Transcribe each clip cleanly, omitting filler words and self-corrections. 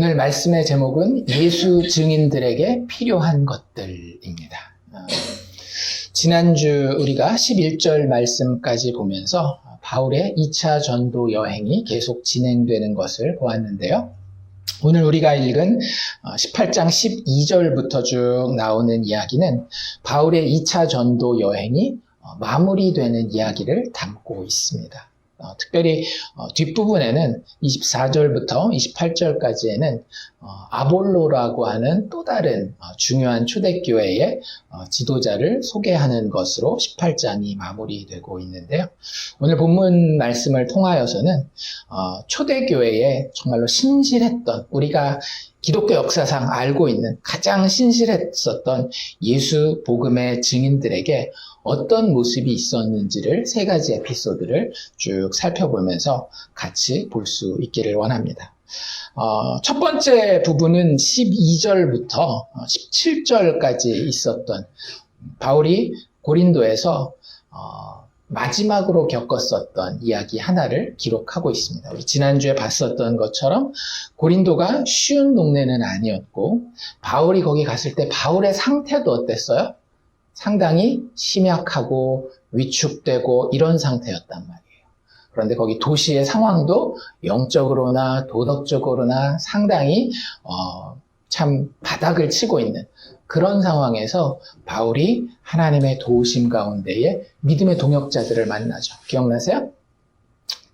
오늘 말씀의 제목은 예수 증인들에게 필요한 것들입니다. 지난주 우리가 11절 말씀까지 보면서 바울의 2차 전도 여행이 계속 진행되는 것을 보았는데요. 오늘 우리가 읽은 18장 12절부터 쭉 나오는 이야기는 바울의 2차 전도 여행이 마무리되는 이야기를 담고 있습니다. 특별히 뒷부분에는 24절부터 28절까지에는 아볼로라고 하는 또 다른 중요한 초대교회의 지도자를 소개하는 것으로 18장이 마무리되고 있는데요. 오늘 본문 말씀을 통하여서는 초대교회에 정말로 신실했던, 우리가 기독교 역사상 알고 있는 가장 신실했었던 예수 복음의 증인들에게 어떤 모습이 있었는지를 세 가지 에피소드를 쭉 살펴보면서 같이 볼 수 있기를 원합니다. 첫 번째 부분은 12절부터 17절까지 있었던 바울이 고린도에서 마지막으로 겪었었던 이야기 하나를 기록하고 있습니다. 우리 지난주에 봤었던 것처럼 고린도가 쉬운 동네는 아니었고, 바울이 거기 갔을 때 바울의 상태도 어땠어요? 상당히 심약하고 위축되고 이런 상태였단 말이에요. 그런데 거기 도시의 상황도 영적으로나 도덕적으로나 상당히 참 바닥을 치고 있는 그런 상황에서 바울이 하나님의 도우심 가운데에 믿음의 동역자들을 만나죠. 기억나세요?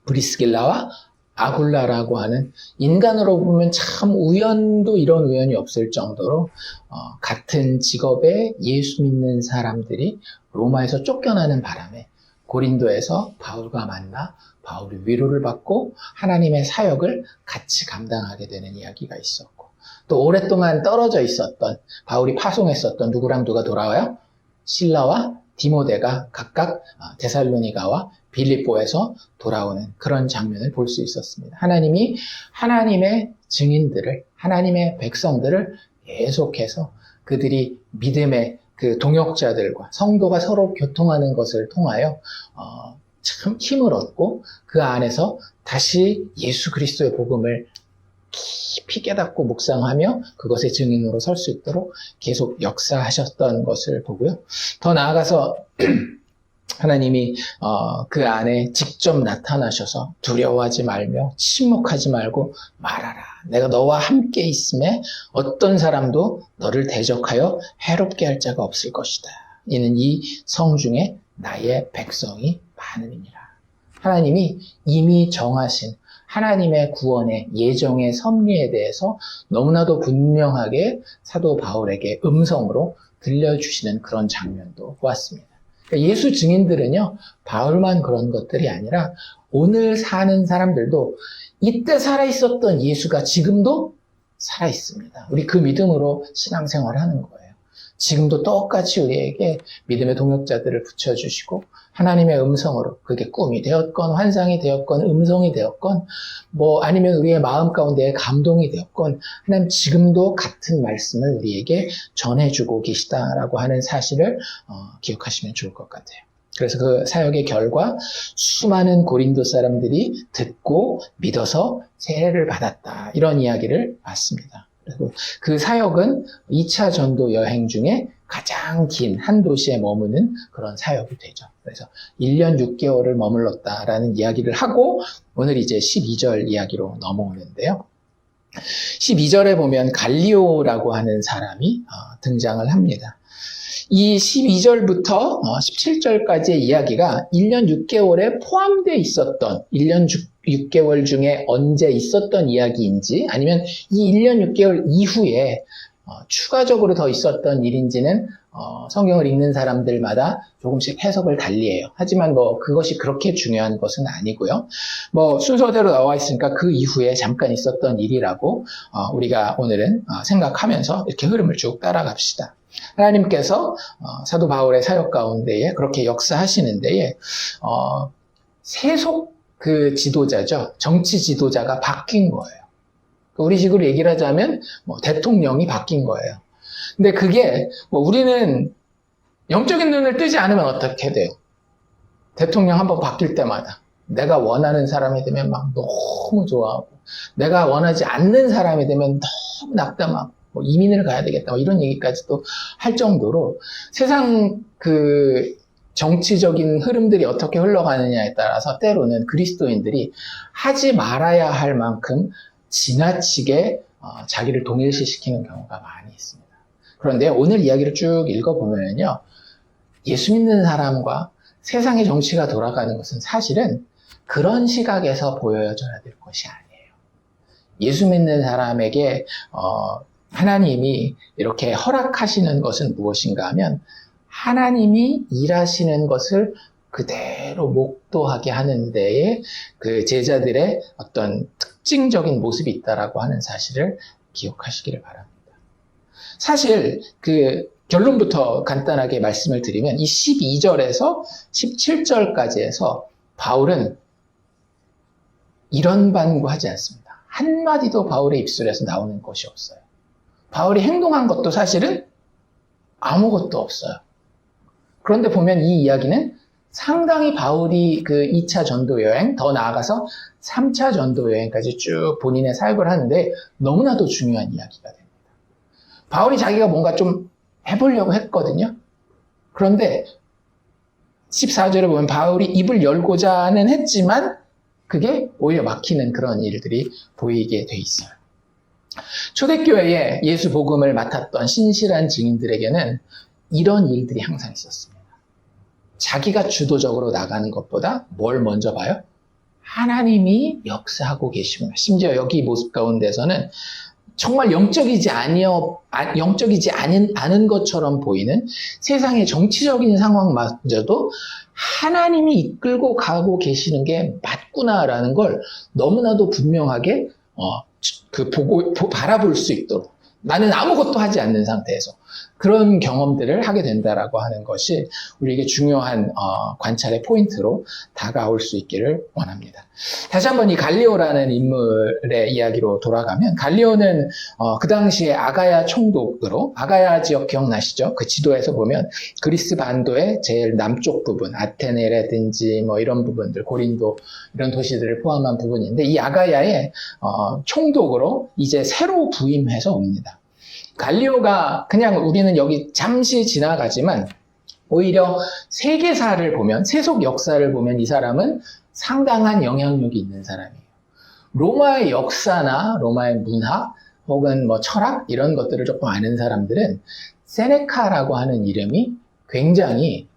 브리스길라와 아굴라라고 하는, 인간으로 보면 참 우연도 이런 우연이 없을 정도로 같은 직업의 예수 믿는 사람들이 로마에서 쫓겨나는 바람에 고린도에서 바울과 만나 바울이 위로를 받고 하나님의 사역을 같이 감당하게 되는 이야기가 있었고, 또 오랫동안 떨어져 있었던, 바울이 파송했었던 누구랑 누가 돌아와요? 실라와 디모데가 각각 데살로니가와 빌립보에서 돌아오는 그런 장면을 볼 수 있었습니다. 하나님이 하나님의 증인들을, 하나님의 백성들을 계속해서 그들이 믿음의 그 동역자들과 성도가 서로 교통하는 것을 통하여 참 힘을 얻고 그 안에서 다시 예수 그리스도의 복음을 깊이 깨닫고 묵상하며 그것의 증인으로 설 수 있도록 계속 역사하셨던 것을 보고요. 더 나아가서 하나님이 그 안에 직접 나타나셔서 두려워하지 말며 침묵하지 말고 말하라. 내가 너와 함께 있음에 어떤 사람도 너를 대적하여 해롭게 할 자가 없을 것이다. 이는 이 성중에 나의 백성이 많음이니라. 하나님이 이미 정하신 하나님의 구원의 예정의 섭리에 대해서 너무나도 분명하게 사도 바울에게 음성으로 들려주시는 그런 장면도 보았습니다. 그러니까 예수 증인들은요, 바울만 그런 것들이 아니라 오늘 사는 사람들도 이때 살아있었던 예수가 지금도 살아있습니다. 우리 그 믿음으로 신앙생활을 하는 거예요. 지금도 똑같이 우리에게 믿음의 동역자들을 붙여주시고 하나님의 음성으로, 그게 꿈이 되었건 환상이 되었건 음성이 되었건 아니면 우리의 마음 가운데의 감동이 되었건 하나님 지금도 같은 말씀을 우리에게 전해주고 계시다라고 하는 사실을 기억하시면 좋을 것 같아요. 그래서 그 사역의 결과 수많은 고린도 사람들이 듣고 믿어서 세례를 받았다, 이런 이야기를 봤습니다. 그리고 그 사역은 2차 전도 여행 중에 가장 긴 한 도시에 머무는 그런 사역이 되죠. 그래서 1년 6개월을 머물렀다라는 이야기를 하고 오늘 이제 12절 이야기로 넘어오는데요. 12절에 보면 갈리오라고 하는 사람이 등장을 합니다. 이 12절부터 17절까지의 이야기가 1년 6개월에 포함되어 있었던, 1년 6개월 중에 언제 있었던 이야기인지 아니면 이 1년 6개월 이후에 추가적으로 더 있었던 일인지는 성경을 읽는 사람들마다 조금씩 해석을 달리해요. 하지만 그것이 그렇게 중요한 것은 아니고요. 순서대로 나와 있으니까 그 이후에 잠깐 있었던 일이라고 우리가 오늘은 생각하면서 이렇게 흐름을 쭉 따라갑시다. 하나님께서 사도 바울의 사역 가운데에 그렇게 역사하시는 데에 세속 그 지도자죠. 정치 지도자가 바뀐 거예요. 우리 식으로 얘기를 하자면 대통령이 바뀐 거예요. 근데 그게 우리는 영적인 눈을 뜨지 않으면 어떻게 돼요? 대통령 한번 바뀔 때마다 내가 원하는 사람이 되면 막 너무 좋아하고, 내가 원하지 않는 사람이 되면 너무 낙담하고, 뭐 이민을 가야 되겠다, 뭐 이런 얘기까지도 할 정도로 세상 그 정치적인 흐름들이 어떻게 흘러가느냐에 따라서 때로는 그리스도인들이 하지 말아야 할 만큼 지나치게 자기를 동일시시키는 경우가 많이 있습니다. 그런데 오늘 이야기를 쭉 읽어보면요, 예수 믿는 사람과 세상의 정치가 돌아가는 것은 사실은 그런 시각에서 보여져야 될 것이 아니에요. 예수 믿는 사람에게 하나님이 이렇게 허락하시는 것은 무엇인가 하면 하나님이 일하시는 것을 그대로 목도하게 하는 데에 그 제자들의 어떤 특징적인 모습이 있다라고 하는 사실을 기억하시기를 바랍니다. 사실 그 결론부터 간단하게 말씀을 드리면 이 12절에서 17절까지에서 바울은 이런 반구하지 않습니다. 한마디도 바울의 입술에서 나오는 것이 없어요. 바울이 행동한 것도 사실은 아무것도 없어요. 그런데 보면 이 이야기는 상당히 바울이 그 2차 전도 여행, 더 나아가서 3차 전도 여행까지 쭉 본인의 사역을 하는데 너무나도 중요한 이야기가 됩니다. 바울이 자기가 뭔가 좀 해보려고 했거든요. 그런데 14절에 보면 바울이 입을 열고자는 했지만 그게 오히려 막히는 그런 일들이 보이게 돼 있어요. 초대교회에 예수 복음을 맡았던 신실한 증인들에게는 이런 일들이 항상 있었습니다. 자기가 주도적으로 나가는 것보다 뭘 먼저 봐요? 하나님이 역사하고 계시구나. 심지어 여기 모습 가운데서는 정말 영적이지 않은 것처럼 보이는 세상의 정치적인 상황마저도 하나님이 이끌고 가고 계시는 게 맞구나라는 걸 너무나도 분명하게 바라볼 수 있도록, 나는 아무것도 하지 않는 상태에서 그런 경험들을 하게 된다라고 하는 것이 우리에게 중요한 관찰의 포인트로 다가올 수 있기를 원합니다. 다시 한번 이 갈리오라는 인물의 이야기로 돌아가면, 갈리오는 그 당시에 아가야 총독으로, 아가야 지역 기억나시죠? 그 지도에서 보면 그리스 반도의 제일 남쪽 부분, 아테네라든지 뭐 이런 부분들, 고린도 이런 도시들을 포함한 부분인데, 이 아가야의 총독으로 이제 새로 부임해서 옵니다. 갈리오가 그냥 우리는 여기 잠시 지나가지만 오히려 세계사를 보면, 세속 역사를 보면 이 사람은 상당한 영향력이 있는 사람이에요. 로마의 역사나 로마의 문학 혹은 뭐 철학 이런 것들을 조금 아는 사람들은 세네카라고 하는 이름이 굉장히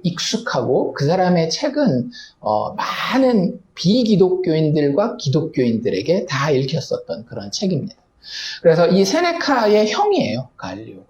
익숙하고, 그 사람의 책은 많은 비기독교인들과 기독교인들에게 다 읽혔었던 그런 책입니다. 그래서 이 세네카의 형이에요, 갈리오가.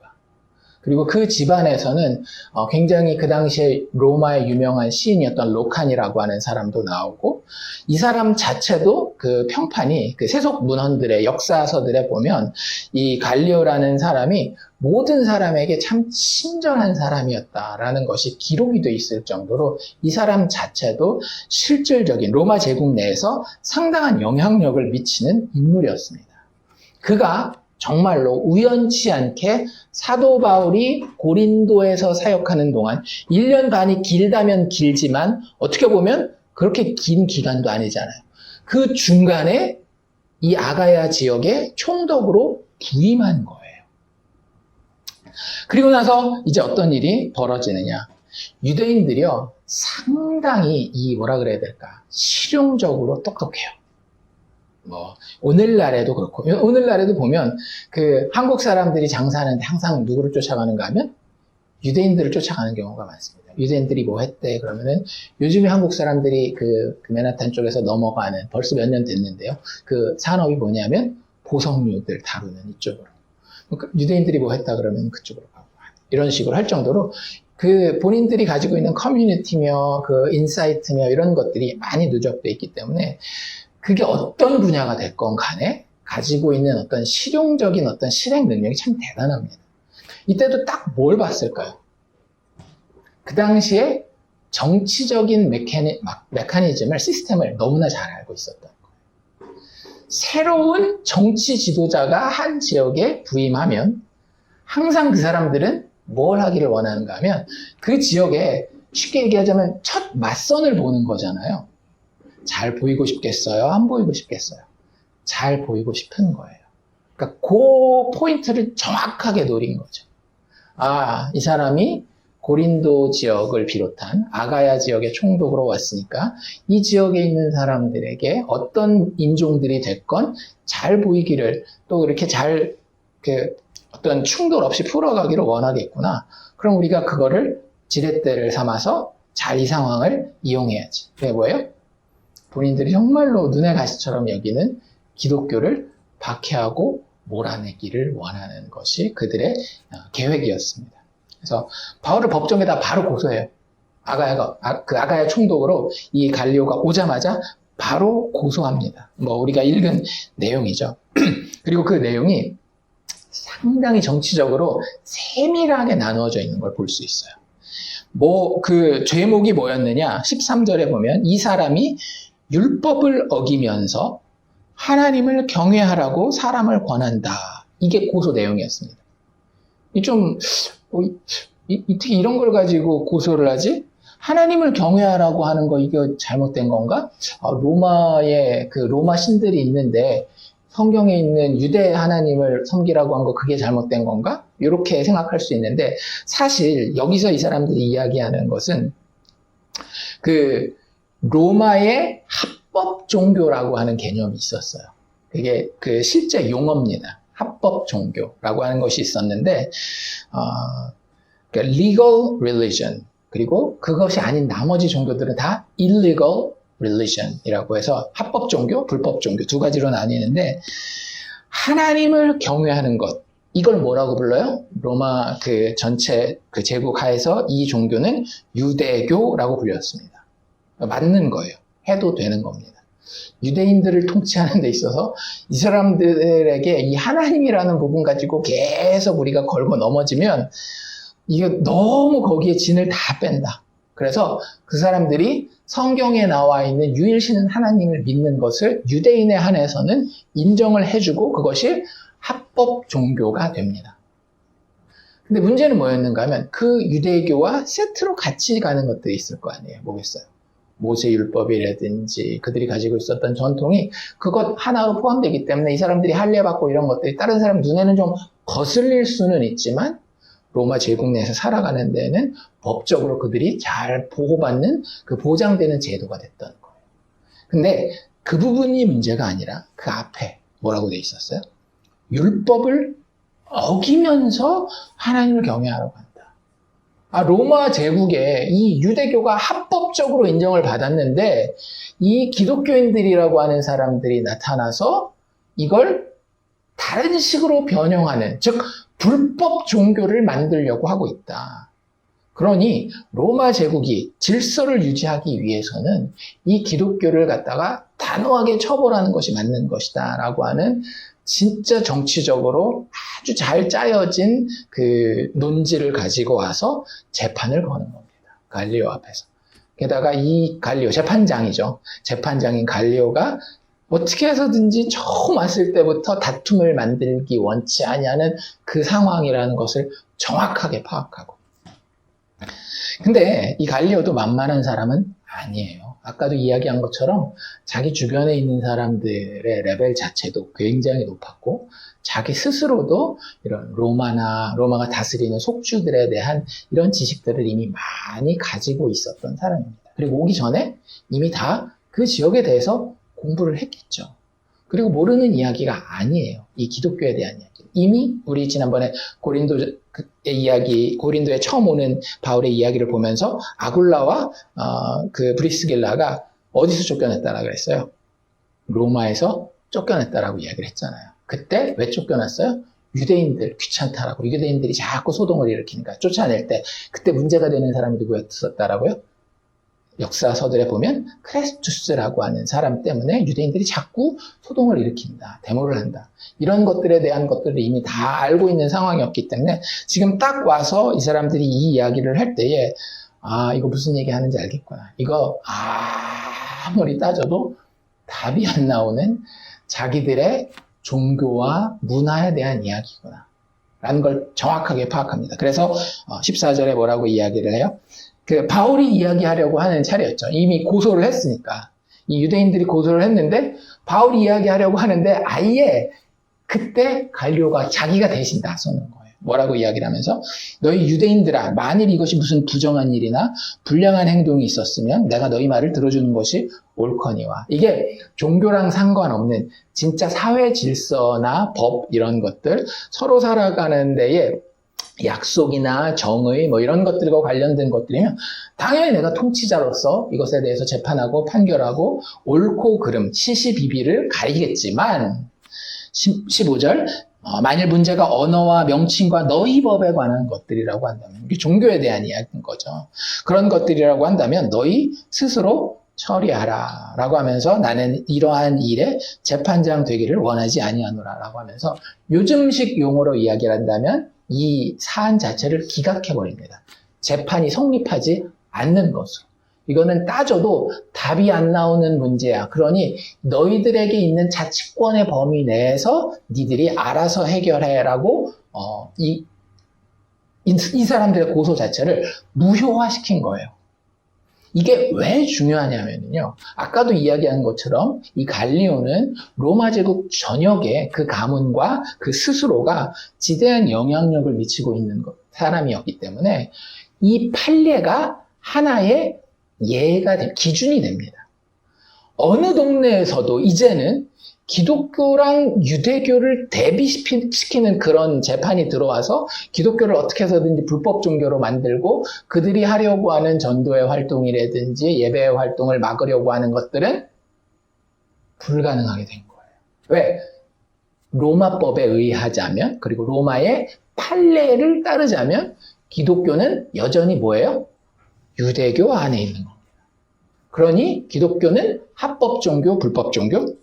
그리고 그 집안에서는 굉장히 그 당시에 로마의 유명한 시인이었던 로칸이라고 하는 사람도 나오고, 이 사람 자체도 그 평판이, 그 세속 문헌들의 역사서들에 보면 이 갈리오라는 사람이 모든 사람에게 참 친절한 사람이었다라는 것이 기록이 돼 있을 정도로 이 사람 자체도 실질적인 로마 제국 내에서 상당한 영향력을 미치는 인물이었습니다. 그가 정말로 우연치 않게 사도 바울이 고린도에서 사역하는 동안 1년 반이 길다면 길지만 어떻게 보면 그렇게 긴 기간도 아니잖아요. 그 중간에 이 아가야 지역의 총독으로 부임한 거예요. 그리고 나서 이제 어떤 일이 벌어지느냐. 유대인들이요, 상당히 뭐라 그래야 될까, 실용적으로 똑똑해요. 오늘날에도 그렇고, 오늘날에도 보면 한국 사람들이 장사하는데 항상 누구를 쫓아가는가 하면 유대인들을 쫓아가는 경우가 많습니다. 유대인들이 뭐 했대 그러면은, 요즘에 한국 사람들이 그 맨하탄 쪽에서 넘어가는, 벌써 몇 년 됐는데요, 그 산업이 뭐냐면 보석류들 다루는 이쪽으로, 유대인들이 뭐 했다 그러면 그쪽으로 가고, 이런 식으로 할 정도로 본인들이 가지고 있는 커뮤니티며 인사이트며 이런 것들이 많이 누적돼 있기 때문에 그게 어떤 분야가 됐건 간에 가지고 있는 어떤 실용적인 어떤 실행 능력이 참 대단합니다. 이때도 딱 뭘 봤을까요? 그 당시에 정치적인 메커니즘을, 시스템을 너무나 잘 알고 있었던 거예요. 새로운 정치 지도자가 한 지역에 부임하면 항상 그 사람들은 뭘 하기를 원하는가 하면 그 지역에, 쉽게 얘기하자면 첫 맞선을 보는 거잖아요. 잘 보이고 싶겠어요? 안 보이고 싶겠어요? 잘 보이고 싶은 거예요. 그러니까 그 포인트를 정확하게 노린 거죠. 아, 이 사람이 고린도 지역을 비롯한 아가야 지역의 총독으로 왔으니까 이 지역에 있는 사람들에게 어떤 인종들이 됐건 잘 보이기를, 또 이렇게 잘 어떤 충돌 없이 풀어가기를 원하겠구나. 그럼 우리가 그거를 지렛대를 삼아서 잘 이 상황을 이용해야지. 그게 뭐예요? 본인들이 정말로 눈의 가시처럼 여기는 기독교를 박해하고 몰아내기를 원하는 것이 그들의 계획이었습니다. 그래서 바울을 법정에다 바로 고소해요. 아가야 총독으로 이 갈리오가 오자마자 바로 고소합니다. 우리가 읽은 내용이죠. 그리고 그 내용이 상당히 정치적으로 세밀하게 나누어져 있는 걸 볼 수 있어요. 그 죄목이 뭐였느냐? 13절에 보면 이 사람이 율법을 어기면서 하나님을 경외하라고 사람을 권한다. 이게 고소 내용이었습니다. 어떻게 이런 걸 가지고 고소를 하지? 하나님을 경외하라고 하는 거 이게 잘못된 건가? 로마에 로마 신들이 있는데 성경에 있는 유대 하나님을 섬기라고 한 거 그게 잘못된 건가? 이렇게 생각할 수 있는데 사실 여기서 이 사람들이 이야기하는 것은 로마의 합법 종교라고 하는 개념이 있었어요. 그게 실제 용어입니다. 합법 종교라고 하는 것이 있었는데 legal religion, 그리고 그것이 아닌 나머지 종교들은 다 illegal religion이라고 해서 합법 종교, 불법 종교 두 가지로 나뉘는데 하나님을 경외하는 것, 이걸 뭐라고 불러요? 로마 전체 제국 하에서 이 종교는 유대교라고 불렸습니다. 맞는 거예요. 해도 되는 겁니다. 유대인들을 통치하는 데 있어서 이 사람들에게 이 하나님이라는 부분 가지고 계속 우리가 걸고 넘어지면 이게 너무 거기에 진을 다 뺀다. 그래서 그 사람들이 성경에 나와 있는 유일신 하나님을 믿는 것을 유대인에 한해서는 인정을 해주고 그것이 합법 종교가 됩니다. 근데 문제는 뭐였는가 하면 그 유대교와 세트로 같이 가는 것들이 있을 거 아니에요. 뭐겠어요? 모세율법이라든지 그들이 가지고 있었던 전통이 그것 하나로 포함되기 때문에 이 사람들이 할례받고 이런 것들이 다른 사람 눈에는 좀 거슬릴 수는 있지만 로마 제국 내에서 살아가는 데에는 법적으로 그들이 잘 보호받는 보장되는 제도가 됐던 거예요. 근데 그 부분이 문제가 아니라 그 앞에 뭐라고 돼 있었어요? 율법을 어기면서 하나님을 경외하라고 한다. 로마 제국에 이 유대교가 합법적으로 인정을 받았는데 이 기독교인들이라고 하는 사람들이 나타나서 이걸 다른 식으로 변형하는, 즉 불법 종교를 만들려고 하고 있다. 그러니 로마 제국이 질서를 유지하기 위해서는 이 기독교를 갖다가 단호하게 처벌하는 것이 맞는 것이다 라고 하는 진짜 정치적으로 아주 잘 짜여진 논지를 가지고 와서 재판을 거는 겁니다. 갈리오 앞에서. 게다가 이 갈리오, 재판장이죠. 재판장인 갈리오가 어떻게 해서든지 처음 왔을 때부터 다툼을 만들기 원치 아니하는 그 상황이라는 것을 정확하게 파악하고. 근데 이 갈리오도 만만한 사람은 아니에요. 아까도 이야기한 것처럼 자기 주변에 있는 사람들의 레벨 자체도 굉장히 높았고 자기 스스로도 이런 로마가 다스리는 속주들에 대한 이런 지식들을 이미 많이 가지고 있었던 사람입니다. 그리고 오기 전에 이미 다 그 지역에 대해서 공부를 했겠죠. 그리고 모르는 이야기가 아니에요. 이 기독교에 대한 이야기. 이미 우리 지난번에 고린도의 이야기, 고린도에 처음 오는 바울의 이야기를 보면서 아굴라와 브리스길라가 어디서 쫓겨났다라 그랬어요? 로마에서 쫓겨났다라고 이야기를 했잖아요. 그때 왜 쫓겨났어요? 유대인들 귀찮다라고, 유대인들이 자꾸 소동을 일으키니까 쫓아낼 때 그때 문제가 되는 사람이 누구였었다라고요? 역사서들에 보면 크레스투스라고 하는 사람 때문에 유대인들이 자꾸 소동을 일으킨다, 데모를 한다. 이런 것들에 대한 것들을 이미 다 알고 있는 상황이었기 때문에 지금 딱 와서 이 사람들이 이 이야기를 할 때에 이거 무슨 얘기 하는지 알겠구나. 이거 아무리 따져도 답이 안 나오는 자기들의 종교와 문화에 대한 이야기구나 라는 걸 정확하게 파악합니다. 그래서 14절에 뭐라고 이야기를 해요? 바울이 이야기하려고 하는 차례였죠. 이미 고소를 했으니까. 이 유대인들이 고소를 했는데 바울이 이야기하려고 하는데 아예 그때 갈리오가 자기가 대신 나서는 거예요. 뭐라고 이야기를 하면서 너희 유대인들아, 만일 이것이 무슨 부정한 일이나 불량한 행동이 있었으면 내가 너희 말을 들어주는 것이 옳거니와. 이게 종교랑 상관없는 진짜 사회 질서나 법 이런 것들, 서로 살아가는 데에 약속이나 정의 뭐 이런 것들과 관련된 것들이면 당연히 내가 통치자로서 이것에 대해서 재판하고 판결하고 옳고 그름, 시시비비를 가리겠지만 15절 만일 문제가 언어와 명칭과 너희 법에 관한 것들이라고 한다면, 이게 종교에 대한 이야기인 거죠. 그런 것들이라고 한다면 너희 스스로 처리하라 라고 하면서 나는 이러한 일에 재판장 되기를 원하지 아니하노라 라고 하면서 요즘식 용어로 이야기를 한다면 이 사안 자체를 기각해버립니다. 재판이 성립하지 않는 것으로. 이거는 따져도 답이 안 나오는 문제야. 그러니 너희들에게 있는 자치권의 범위 내에서 니들이 알아서 해결해라고 이 사람들의 고소 자체를 무효화시킨 거예요. 이게 왜 중요하냐면요. 아까도 이야기한 것처럼 이 갈리오는 로마 제국 전역에 그 가문과 그 스스로가 지대한 영향력을 미치고 있는 사람이었기 때문에 이 판례가 하나의 기준이 됩니다. 어느 동네에서도 이제는 기독교랑 유대교를 대비시키는 그런 재판이 들어와서 기독교를 어떻게 해서든지 불법 종교로 만들고 그들이 하려고 하는 전도의 활동이라든지 예배의 활동을 막으려고 하는 것들은 불가능하게 된 거예요. 왜? 로마법에 의하자면, 그리고 로마의 판례를 따르자면 기독교는 여전히 뭐예요? 유대교 안에 있는 겁니다. 그러니 기독교는 합법 종교, 불법 종교?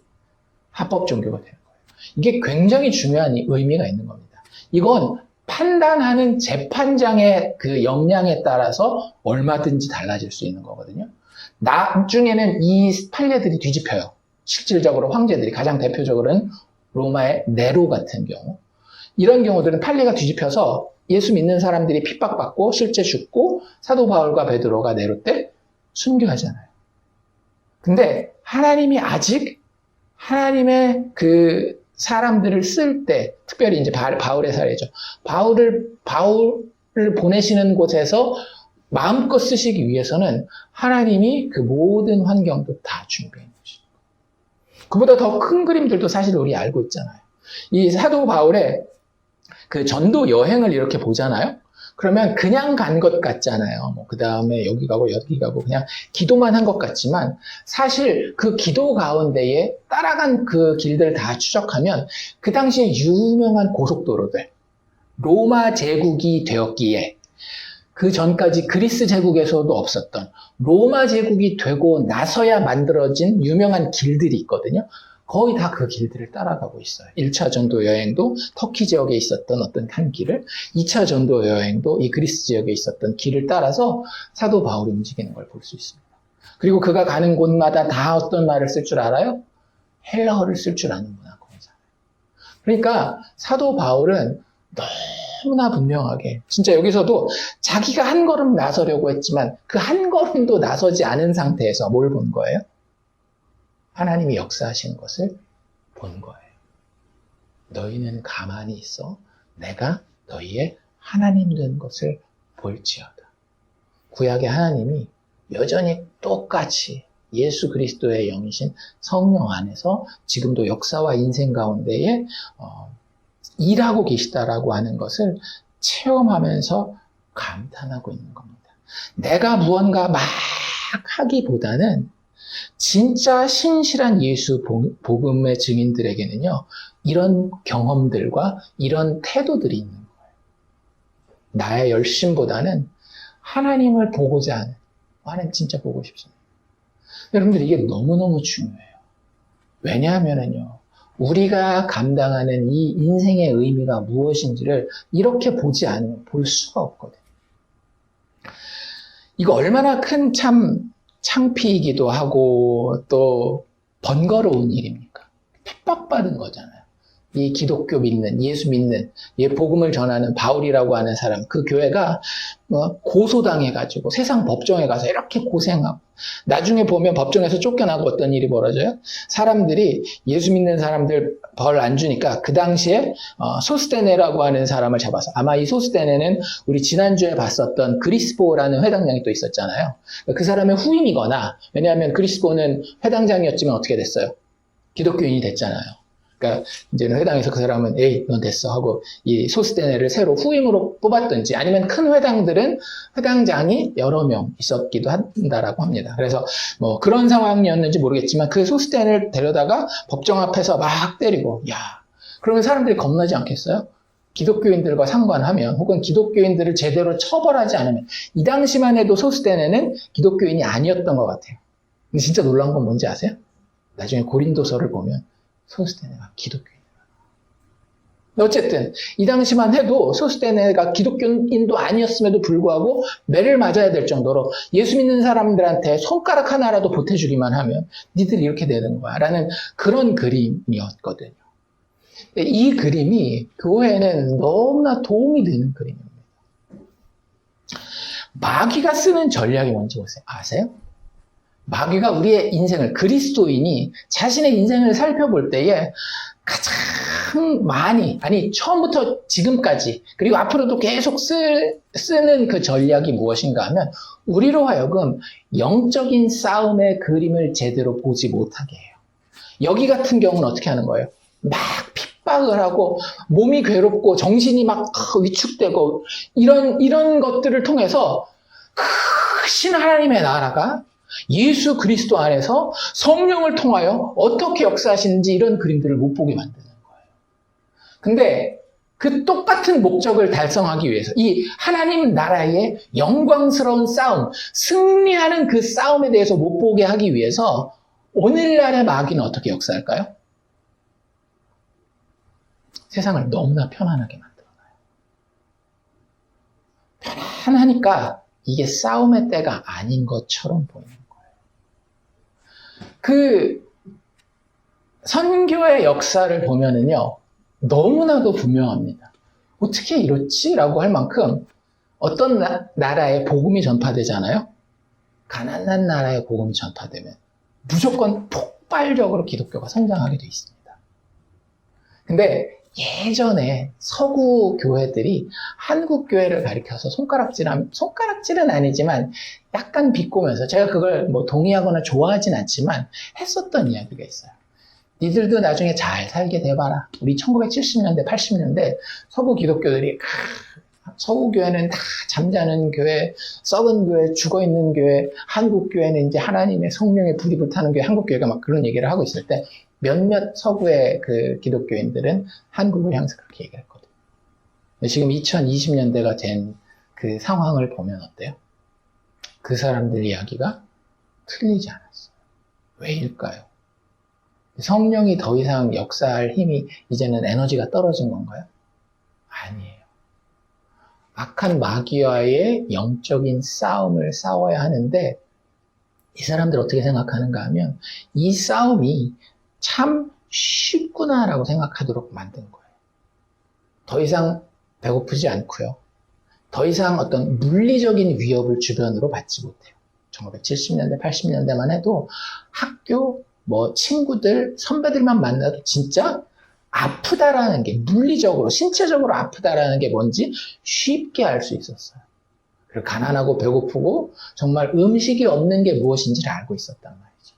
합법 종교가 되는 거예요. 이게 굉장히 중요한 의미가 있는 겁니다. 이건 판단하는 재판장의 그 역량에 따라서 얼마든지 달라질 수 있는 거거든요. 나중에는 이 판례들이 뒤집혀요. 실질적으로 황제들이, 가장 대표적으로는 로마의 네로 같은 경우. 이런 경우들은 판례가 뒤집혀서 예수 믿는 사람들이 핍박받고 실제 죽고 사도 바울과 베드로가 네로 때 순교하잖아요. 근데 하나님이 아직 하나님의 그 사람들을 쓸 때, 특별히 이제 바울의 사례죠. 바울을 보내시는 곳에서 마음껏 쓰시기 위해서는 하나님이 그 모든 환경도 다 준비해 놓으시는 거예요. 그보다 더 큰 그림들도 사실 우리 알고 있잖아요. 이 사도 바울의 그 전도 여행을 이렇게 보잖아요. 그러면 그냥 간 것 같잖아요. 그 다음에 여기 가고 그냥 기도만 한 것 같지만 사실 그 기도 가운데에 따라간 그 길들을 다 추적하면 그 당시에 유명한 고속도로들, 로마 제국이 되었기에 그 전까지 그리스 제국에서도 없었던 로마 제국이 되고 나서야 만들어진 유명한 길들이 있거든요. 거의 다 그 길들을 따라가고 있어요. 1차 전도 여행도 터키 지역에 있었던 어떤 한 길을, 2차 전도 여행도 이 그리스 지역에 있었던 길을 따라서 사도 바울이 움직이는 걸 볼 수 있습니다. 그리고 그가 가는 곳마다 다 어떤 말을 쓸 줄 알아요? 헬라어를 쓸 줄 아는구나. 그러니까 사도 바울은 너무나 분명하게, 진짜 여기서도 자기가 한 걸음 나서려고 했지만 그 한 걸음도 나서지 않은 상태에서 뭘 본 거예요? 하나님이 역사하시는 것을 본 거예요. 너희는 가만히 있어. 내가 너희의 하나님 된 것을 볼지어다. 구약의 하나님이 여전히 똑같이 예수 그리스도의 영이신 성령 안에서 지금도 역사와 인생 가운데에 일하고 계시다라고 하는 것을 체험하면서 감탄하고 있는 겁니다. 내가 무언가 막 하기보다는 진짜 신실한 예수 복음의 증인들에게는요, 이런 경험들과 이런 태도들이 있는 거예요. 나의 열심보다는 하나님을 보고자 하는, 하나님 진짜 보고 싶습니다. 여러분들 이게 너무너무 중요해요. 왜냐하면요, 우리가 감당하는 이 인생의 의미가 무엇인지를 이렇게 보지 않으면 볼 수가 없거든요. 이거 얼마나 큰 창피이기도 하고 또 번거로운 일입니까? 핍박받은 거잖아요. 이 기독교 믿는, 예수 믿는, 복음을 전하는 바울이라고 하는 사람, 그 교회가 고소당해가지고 세상 법정에 가서 이렇게 고생하고, 나중에 보면 법정에서 쫓겨나고 어떤 일이 벌어져요? 사람들이 예수 믿는 사람들 벌 안 주니까 그 당시에 소스테네라고 하는 사람을 잡아서, 아마 이 소스테네는 우리 지난주에 봤었던 그리스보라는 회당장이 또 있었잖아요. 그 사람의 후임이거나, 왜냐하면 그리스보는 회당장이었지만 어떻게 됐어요? 기독교인이 됐잖아요. 그러니까 이제는 회당에서 그 사람은 에이 넌 됐어 하고 이 소스테네를 새로 후임으로 뽑았든지, 아니면 큰 회당들은 회당장이 여러 명 있었기도 한다라고 합니다. 그래서 뭐 그런 상황이었는지 모르겠지만 그 소스테네를 데려다가 법정 앞에서 막 때리고, 야, 그러면 사람들이 겁나지 않겠어요? 기독교인들과 상관하면, 혹은 기독교인들을 제대로 처벌하지 않으면. 이 당시만 해도 소스테네는 기독교인이 아니었던 것 같아요. 근데 진짜 놀라운 건 뭔지 아세요? 나중에 고린도서를 보면 소스테네가 기독교인이에요. 어쨌든 이 당시만 해도 소스테네가 기독교인도 아니었음에도 불구하고 매를 맞아야 될 정도로 예수 믿는 사람들한테 손가락 하나라도 보태주기만 하면 니들 이렇게 되는 거야 라는 그런 그림이었거든요. 이 그림이 교회에는 너무나 도움이 되는 그림입니다. 마귀가 쓰는 전략이 뭔지 아세요? 마귀가 우리의 인생을, 그리스도인이 자신의 인생을 살펴볼 때에 가장 많이, 아니 처음부터 지금까지, 그리고 앞으로도 계속 쓰는 그 전략이 무엇인가 하면, 우리로 하여금 영적인 싸움의 그림을 제대로 보지 못하게 해요. 여기 같은 경우는 어떻게 하는 거예요? 막 핍박을 하고 몸이 괴롭고 정신이 막 위축되고 이런 것들을 통해서 크신 하나님의 나라가 예수 그리스도 안에서 성령을 통하여 어떻게 역사하시는지 이런 그림들을 못 보게 만드는 거예요. 근데 그 똑같은 목적을 달성하기 위해서, 이 하나님 나라의 영광스러운 싸움, 승리하는 그 싸움에 대해서 못 보게 하기 위해서 오늘날의 마귀는 어떻게 역사할까요? 세상을 너무나 편안하게 만들어놔요. 편안하니까 이게 싸움의 때가 아닌 것처럼 보이는 거예요. 그 선교의 역사를 보면은요, 너무나도 분명합니다. 어떻게 이렇지? 라고 할 만큼 어떤 나라에 복음이 전파되잖아요. 가난한 나라에 복음이 전파되면 무조건 폭발적으로 기독교가 성장하게 돼 있습니다. 근데 예전에 서구 교회들이 한국 교회를 가리켜서 손가락질은 아니지만 약간 비꼬면서, 제가 그걸 뭐 동의하거나 좋아하진 않지만 했었던 이야기가 있어요. 니들도 나중에 잘 살게 돼봐라. 우리 1970년대, 80년대 서구 기독교들이 서구 교회는 다 잠자는 교회, 썩은 교회, 죽어있는 교회, 한국 교회는 이제 하나님의 성령의 불이 불타는 교회, 한국 교회가 막 그런 얘기를 하고 있을 때 몇몇 서구의 그 기독교인들은 한국을 향해서 그렇게 얘기를 했거든요. 지금 2020년대가 된 그 상황을 보면 어때요? 그 사람들 이야기가 틀리지 않았어요. 왜일까요? 성령이 더 이상 역사할 힘이, 이제는 에너지가 떨어진 건가요? 아니에요. 악한 마귀와의 영적인 싸움을 싸워야 하는데, 이 사람들 어떻게 생각하는가 하면 이 싸움이 참 쉽구나라고 생각하도록 만든 거예요. 더 이상 배고프지 않고요. 더 이상 어떤 물리적인 위협을 주변으로 받지 못해요. 1970년대, 80년대만 해도 학교, 친구들, 선배들만 만나도 진짜 아프다라는 게, 물리적으로, 신체적으로 아프다라는 게 뭔지 쉽게 알 수 있었어요. 그리고 가난하고 배고프고 정말 음식이 없는 게 무엇인지를 알고 있었단 말이죠.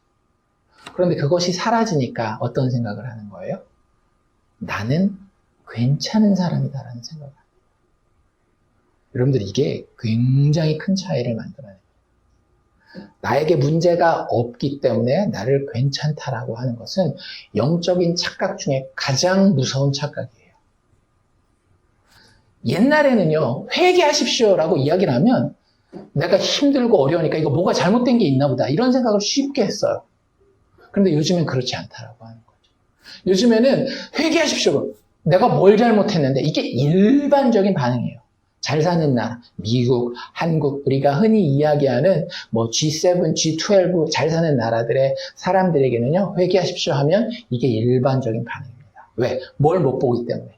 그런데 그것이 사라지니까 어떤 생각을 하는 거예요? 나는 괜찮은 사람이다라는 생각을 합니다. 여러분들, 이게 굉장히 큰 차이를 만들어내요. 나에게 문제가 없기 때문에 나를 괜찮다라고 하는 것은 영적인 착각 중에 가장 무서운 착각이에요. 옛날에는요, 회개하십시오라고 이야기를 하면 내가 힘들고 어려우니까 이거 뭐가 잘못된 게 있나 보다, 이런 생각을 쉽게 했어요. 그런데 요즘엔 그렇지 않다라고 하는 거죠. 요즘에는 회개하십시오. 내가 뭘 잘못했는데, 이게 일반적인 반응이에요. 잘 사는 나라, 미국, 한국, 우리가 흔히 이야기하는 G7, G12 잘 사는 나라들의 사람들에게는요, 회개하십시오 하면 이게 일반적인 반응입니다. 왜? 뭘 못 보기 때문에.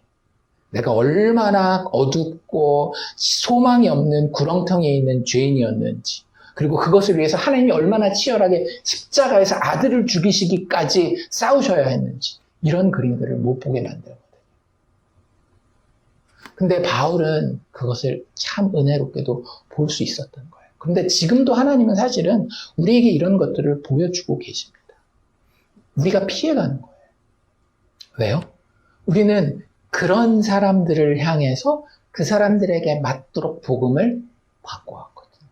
내가 얼마나 어둡고 소망이 없는 구렁텅이에 있는 죄인이었는지, 그리고 그것을 위해서 하나님이 얼마나 치열하게 십자가에서 아들을 죽이시기까지 싸우셔야 했는지, 이런 그림들을 못 보게 만들거든요. 근데 바울은 그것을 참 은혜롭게도 볼 수 있었던 거예요. 그런데 지금도 하나님은 사실은 우리에게 이런 것들을 보여주고 계십니다. 우리가 피해가는 거예요. 왜요? 우리는 그런 사람들을 향해서 그 사람들에게 맞도록 복음을 바꿔왔거든요.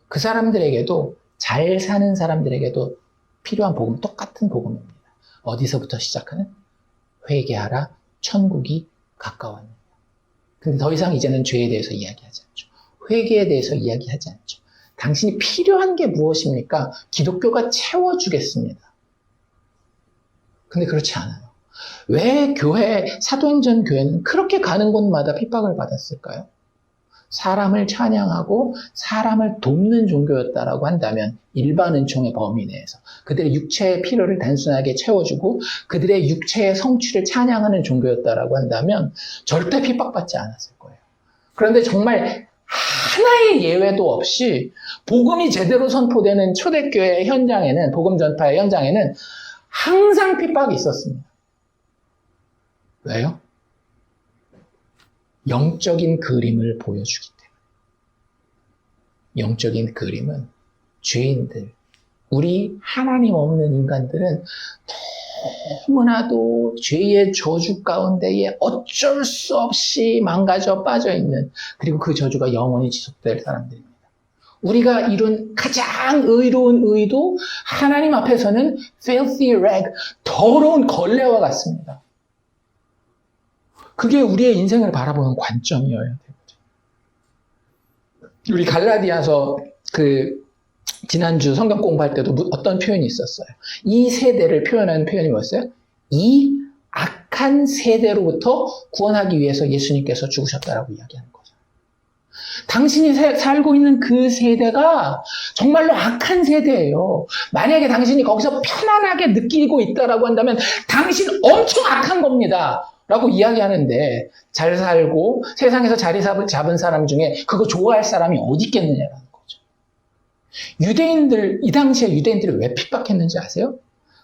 그 사람들에게도, 잘 사는 사람들에게도 필요한 복음, 똑같은 복음입니다. 어디서부터 시작하는? 회개하라, 천국이 가까웠느냐. 근데 더 이상 이제는 죄에 대해서 이야기하지 않죠. 회개에 대해서 이야기하지 않죠. 당신이 필요한 게 무엇입니까? 기독교가 채워주겠습니다. 근데 그렇지 않아요. 왜 사도행전 교회는 그렇게 가는 곳마다 핍박을 받았을까요? 사람을 찬양하고 사람을 돕는 종교였다라고 한다면, 일반 은총의 범위 내에서 그들의 육체의 필요를 단순하게 채워주고 그들의 육체의 성취를 찬양하는 종교였다라고 한다면 절대 핍박받지 않았을 거예요. 그런데 정말 하나의 예외도 없이 복음이 제대로 선포되는 초대교회 현장에는, 복음 전파의 현장에는 항상 핍박이 있었습니다. 왜요? 영적인 그림을 보여주기 때문에. 영적인 그림은 죄인들, 우리 하나님 없는 인간들은 너무나도 죄의 저주 가운데에 어쩔 수 없이 망가져 빠져 있는, 그리고 그 저주가 영원히 지속될 사람들입니다. 우리가 이룬 가장 의로운 의도, 하나님 앞에서는 filthy rag, 더러운 걸레와 같습니다. 그게 우리의 인생을 바라보는 관점이어야 되거든요. 우리 갈라디아서 지난주 성경 공부할 때도 어떤 표현이 있었어요. 이 세대를 표현하는 표현이 뭐였어요? 이 악한 세대로부터 구원하기 위해서 예수님께서 죽으셨다라고 이야기하는 거죠. 당신이 살고 있는 그 세대가 정말로 악한 세대예요. 만약에 당신이 거기서 편안하게 느끼고 있다라고 한다면 당신 엄청 악한 겁니다. 라고 이야기하는데, 잘 살고 세상에서 자리 잡은 사람 중에 그거 좋아할 사람이 어디 있겠느냐라는 거죠. 이 당시에 유대인들이 왜 핍박했는지 아세요?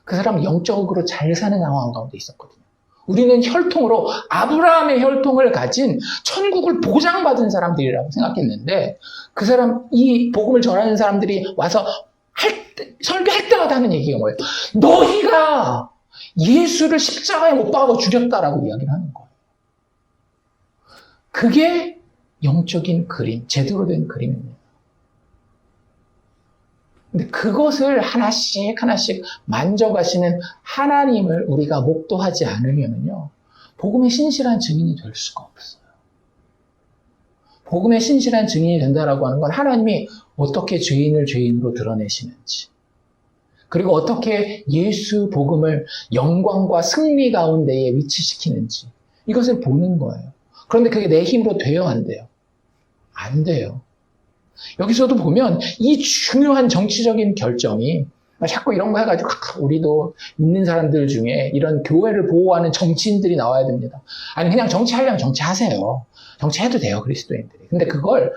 그 사람은 영적으로 잘 사는 상황 가운데 있었거든요. 우리는 혈통으로 아브라함의 혈통을 가진 천국을 보장받은 사람들이라고 생각했는데, 그 사람, 이 복음을 전하는 사람들이 와서 설교할 때마다 하는 얘기가 뭐예요? 너희가 예수를 십자가에 못 박아 죽였다라고 이야기를 하는 거예요. 그게 영적인 그림, 제대로 된 그림입니다. 근데 그것을 하나씩 만져가시는 하나님을 우리가 목도하지 않으면요, 복음의 신실한 증인이 될 수가 없어요. 복음의 신실한 증인이 된다라고 하는 건 하나님이 어떻게 죄인을 죄인으로 드러내시는지, 그리고 어떻게 예수 복음을 영광과 승리 가운데에 위치시키는지, 이것을 보는 거예요. 그런데 그게 내 힘으로 돼요, 안 돼요? 안 돼요. 여기서도 보면 이 중요한 정치적인 결정이, 자꾸 이런 거 해가지고 우리도 믿는 사람들 중에 이런 교회를 보호하는 정치인들이 나와야 됩니다. 아니, 그냥 정치하려면 정치하세요. 정치해도 돼요, 그리스도인들이. 근데 그걸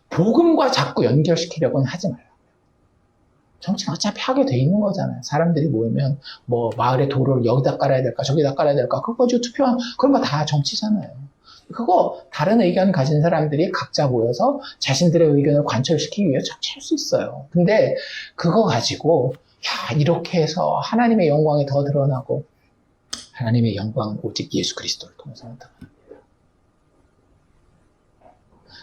복음과 자꾸 연결시키려고는 하지 말아요. 정치는 어차피 하게 돼 있는 거잖아요. 사람들이 모이면 뭐 마을의 도로를 여기다 깔아야 될까 저기다 깔아야 될까 그거 가지고 투표한 그런 거 다 정치잖아요. 그거 다른 의견 가진 사람들이 각자 모여서 자신들의 의견을 관철시키기 위해 정치할 수 있어요. 근데 그거 가지고 이렇게 해서 하나님의 영광이 더 드러나고, 하나님의 영광은 오직 예수 그리스도를 통해서 나타납니다.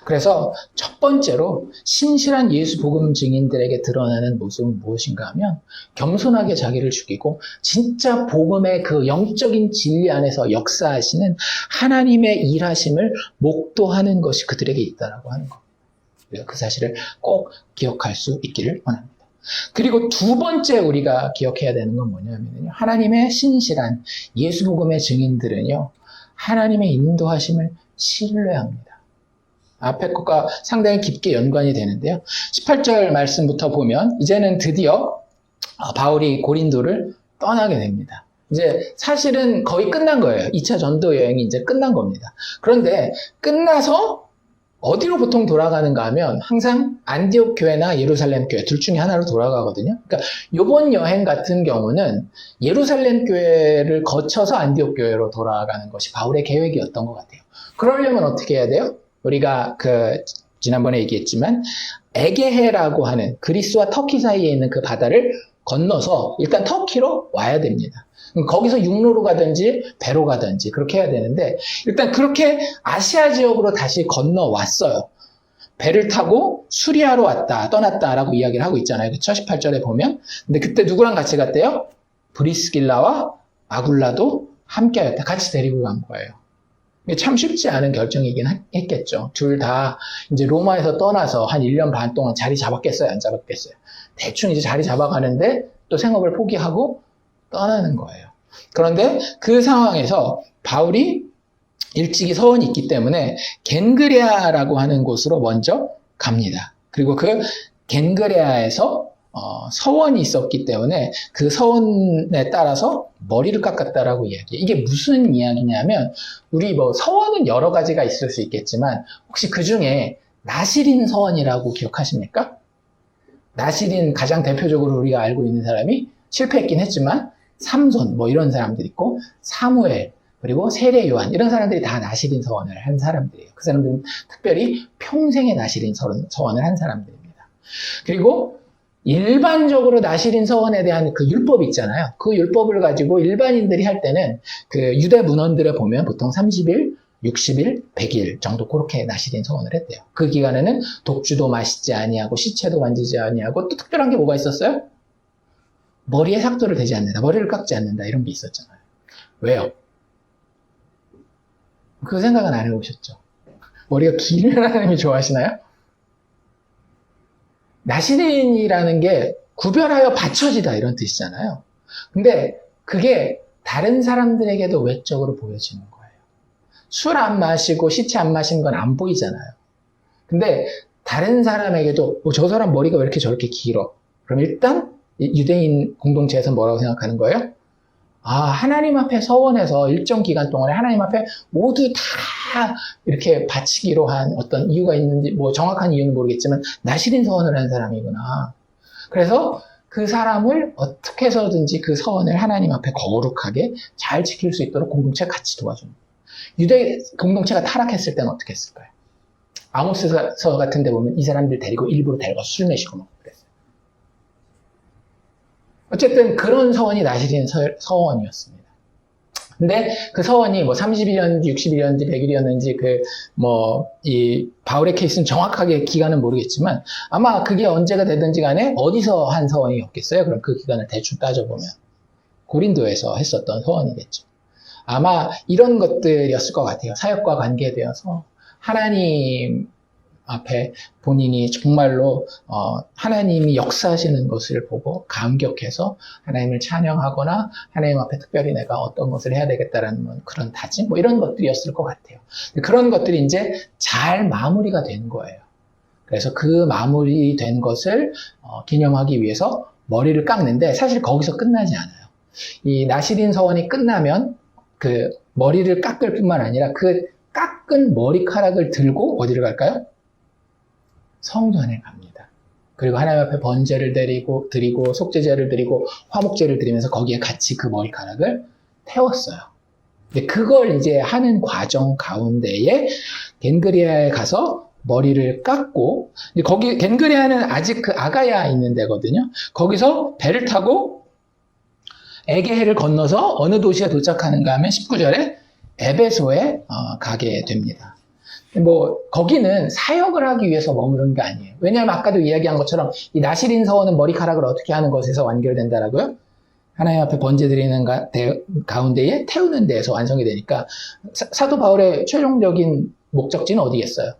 그래서 첫 번째로 신실한 예수 복음 증인들에게 드러나는 모습은 무엇인가 하면, 겸손하게 자기를 죽이고 진짜 복음의 그 영적인 진리 안에서 역사하시는 하나님의 일하심을 목도하는 것이 그들에게 있다라고 하는 겁니다. 그 사실을 꼭 기억할 수 있기를 원합니다. 그리고 두 번째 우리가 기억해야 되는 건 뭐냐면요, 하나님의 신실한 예수 복음의 증인들은요, 하나님의 인도하심을 신뢰합니다. 앞에 것과 상당히 깊게 연관이 되는데요. 18절 말씀부터 보면 이제는 드디어 바울이 고린도를 떠나게 됩니다. 이제 사실은 거의 끝난 거예요. 2차 전도 여행이 이제 끝난 겁니다. 그런데 끝나서 어디로 보통 돌아가는가 하면 항상 안디옥 교회나 예루살렘 교회 둘 중에 하나로 돌아가거든요. 그러니까 이번 여행 같은 경우는 예루살렘 교회를 거쳐서 안디옥 교회로 돌아가는 것이 바울의 계획이었던 것 같아요. 그러려면 어떻게 해야 돼요? 우리가 지난번에 얘기했지만 에게해라고 하는 그리스와 터키 사이에 있는 그 바다를 건너서 일단 터키로 와야 됩니다. 거기서 육로로 가든지 배로 가든지 그렇게 해야 되는데 일단 그렇게 아시아 지역으로 다시 건너왔어요. 배를 타고 수리아로 떠났다라고 이야기를 하고 있잖아요. 그쵸? 18절에 보면. 근데 그때 누구랑 같이 갔대요? 브리스길라와 아굴라도 함께하였다. 같이 데리고 간 거예요. 참 쉽지 않은 결정이긴 했겠죠. 둘 다 이제 로마에서 떠나서 한 1년 반 동안 자리 잡았겠어요? 안 잡았겠어요? 대충 이제 자리 잡아가는데 또 생업을 포기하고 떠나는 거예요. 그런데 그 상황에서 바울이 일찍이 서원이 있기 때문에 겐그레아라고 하는 곳으로 먼저 갑니다. 그리고 그 겐그레아에서 서원이 있었기 때문에 그 서원에 따라서 머리를 깎았다라고 이야기해요. 이게 무슨 이야기냐면 우리 서원은 여러 가지가 있을 수 있겠지만 혹시 그 중에 나시린 서원이라고 기억하십니까? 나시린 가장 대표적으로 우리가 알고 있는 사람이 실패했긴 했지만 삼손 이런 사람들이 있고 사무엘 그리고 세례 요한 이런 사람들이 다 나시린 서원을 한 사람들이에요. 그 사람들은 특별히 평생의 나시린 서원을 한 사람들입니다. 그리고 일반적으로 나시린 서원에 대한 그 율법이 있잖아요. 그 율법을 가지고 일반인들이 할 때는 그 유대 문헌들에 보면 보통 30일, 60일, 100일 정도 그렇게 나시린 서원을 했대요. 그 기간에는 독주도 마시지 아니하고 시체도 만지지 아니하고 또 특별한 게 뭐가 있었어요? 머리에 삭도를 대지 않는다. 머리를 깎지 않는다. 이런 게 있었잖아요. 왜요? 그 생각은 안 해보셨죠? 머리가 긴 하나님이 좋아하시나요? 나시린이라는 게 구별하여 받쳐지다 이런 뜻이잖아요. 근데 그게 다른 사람들에게도 외적으로 보여지는 거예요. 술 안 마시고 시체 안 마신 건 안 보이잖아요. 근데 다른 사람에게도 저 사람 머리가 왜 이렇게 저렇게 길어? 그럼 일단 유대인 공동체에서 뭐라고 생각하는 거예요? 하나님 앞에 서원해서 일정 기간 동안에 하나님 앞에 모두 다 이렇게 바치기로 한 어떤 이유가 있는지 정확한 이유는 모르겠지만 나시린 서원을 한 사람이구나. 그래서 그 사람을 어떻게 해서든지 그 서원을 하나님 앞에 거룩하게 잘 지킬 수 있도록 공동체가 같이 도와줍니다. 유대 공동체가 타락했을 때는 어떻게 했을까요? 아모스서 같은 데 보면 이 사람들 일부러 데리고 술 내시고 막 그랬어요. 어쨌든 그런 서원이 나시린 서원이었습니다. 근데 그 서원이 30일이었는지 60일이었는지 100일이었는지 이 바울의 케이스는 정확하게 기간은 모르겠지만 아마 그게 언제가 되든지 간에 어디서 한 서원이었겠어요? 그럼 그 기간을 대충 따져보면 고린도에서 했었던 서원이겠죠. 아마 이런 것들이었을 것 같아요. 사역과 관계되어서 하나님 앞에 본인이 정말로 하나님이 역사하시는 것을 보고 감격해서 하나님을 찬양하거나 하나님 앞에 특별히 내가 어떤 것을 해야 되겠다라는 그런 다짐 이런 것들이었을 것 같아요. 그런 것들이 이제 잘 마무리가 된 거예요. 그래서 그 마무리된 것을 기념하기 위해서 머리를 깎는데 사실 거기서 끝나지 않아요. 이 나시린 서원이 끝나면 그 머리를 깎을 뿐만 아니라 그 깎은 머리카락을 들고 어디를 갈까요? 성전에 갑니다. 그리고 하나님 앞에 번제를 드리고 속죄제를 드리고 화목제를 드리면서 거기에 같이 그 머리카락을 태웠어요. 근데 그걸 이제 하는 과정 가운데에 겐그레아에 가서 머리를 깎고 거기 겐그레아는 아직 그 아가야 있는 데거든요. 거기서 배를 타고 에게해를 건너서 어느 도시에 도착하는가 하면 19절에 에베소에 가게 됩니다. 거기는 사역을 하기 위해서 머무른 게 아니에요. 왜냐하면 아까도 이야기한 것처럼 이 나시린 서원은 머리카락을 어떻게 하는 것에서 완결된다라고요? 하나님 앞에 번제 드리는 가운데에 태우는 데에서 완성이 되니까 사도 바울의 최종적인 목적지는 어디겠어요?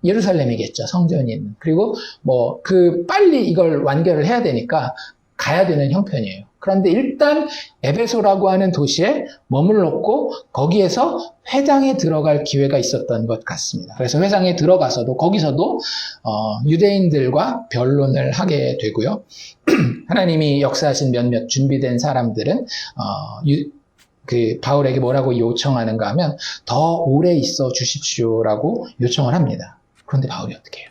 예루살렘이겠죠. 성전이 있는. 그리고 빨리 이걸 완결을 해야 되니까 가야 되는 형편이에요. 그런데 일단 에베소라고 하는 도시에 머물렀고 거기에서 회당에 들어갈 기회가 있었던 것 같습니다. 그래서 회당에 들어가서도 거기서도 유대인들과 변론을 하게 되고요. 하나님이 역사하신 몇몇 준비된 사람들은 바울에게 뭐라고 요청하는가 하면 더 오래 있어 주십시오라고 요청을 합니다. 그런데 바울이 어떻게 해요?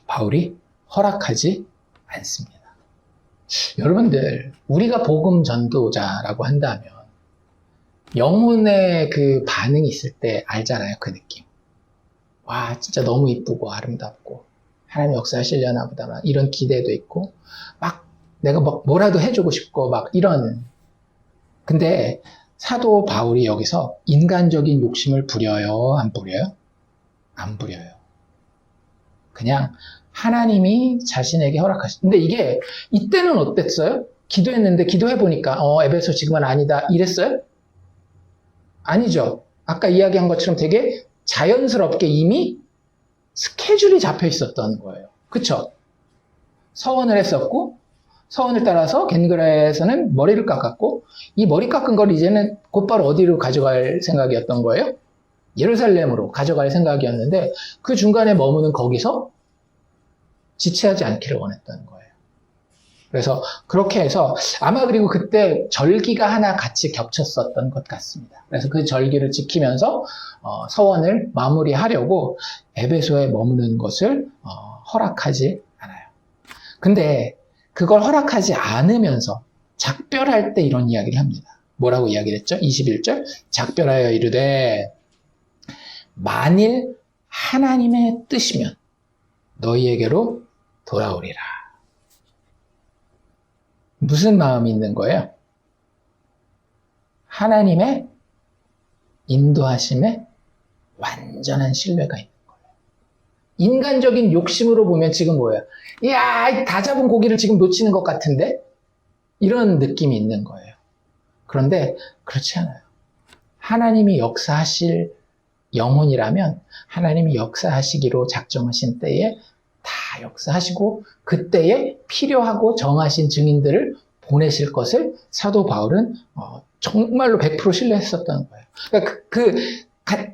바울이 허락하지 않습니다. 여러분들, 우리가 복음 전도자라고 한다면 영혼의 그 반응이 있을 때 알잖아요, 그 느낌. 와, 진짜 너무 이쁘고 아름답고 하나님 역사하시려나 보다 막 이런 기대도 있고 막 내가 뭐라도 해주고 싶고 막 이런. 근데 사도 바울이 여기서 인간적인 욕심을 부려요? 안 부려요? 안 부려요. 그냥 하나님이 자신에게 허락하신. 근데 이게 이때는 어땠어요? 기도했는데 기도해보니까 에베소 지금은 아니다 이랬어요? 아니죠. 아까 이야기한 것처럼 되게 자연스럽게 이미 스케줄이 잡혀 있었던 거예요. 그쵸? 서원을 했었고 서원을 따라서 겐그라에서는 머리를 깎았고 이 머리 깎은 걸 이제는 곧바로 어디로 가져갈 생각이었던 거예요? 예루살렘으로 가져갈 생각이었는데 그 중간에 머무는 거기서 지체하지 않기를 원했던 거예요. 그래서 그렇게 해서 아마 그리고 그때 절기가 하나 같이 겹쳤었던 것 같습니다. 그래서 그 절기를 지키면서 서원을 마무리하려고 에베소에 머무는 것을 허락하지 않아요. 근데 그걸 허락하지 않으면서 작별할 때 이런 이야기를 합니다. 뭐라고 이야기를 했죠? 21절 작별하여 이르되 만일 하나님의 뜻이면 너희에게로 돌아오리라. 무슨 마음이 있는 거예요? 하나님의 인도하심에 완전한 신뢰가 있는 거예요. 인간적인 욕심으로 보면 지금 뭐예요? 이야, 다 잡은 고기를 지금 놓치는 것 같은데? 이런 느낌이 있는 거예요. 그런데 그렇지 않아요. 하나님이 역사하실 영혼이라면 하나님이 역사하시기로 작정하신 때에 다 역사하시고 그때에 필요하고 정하신 증인들을 보내실 것을 사도 바울은 정말로 100% 신뢰했었던 거예요. 그러니까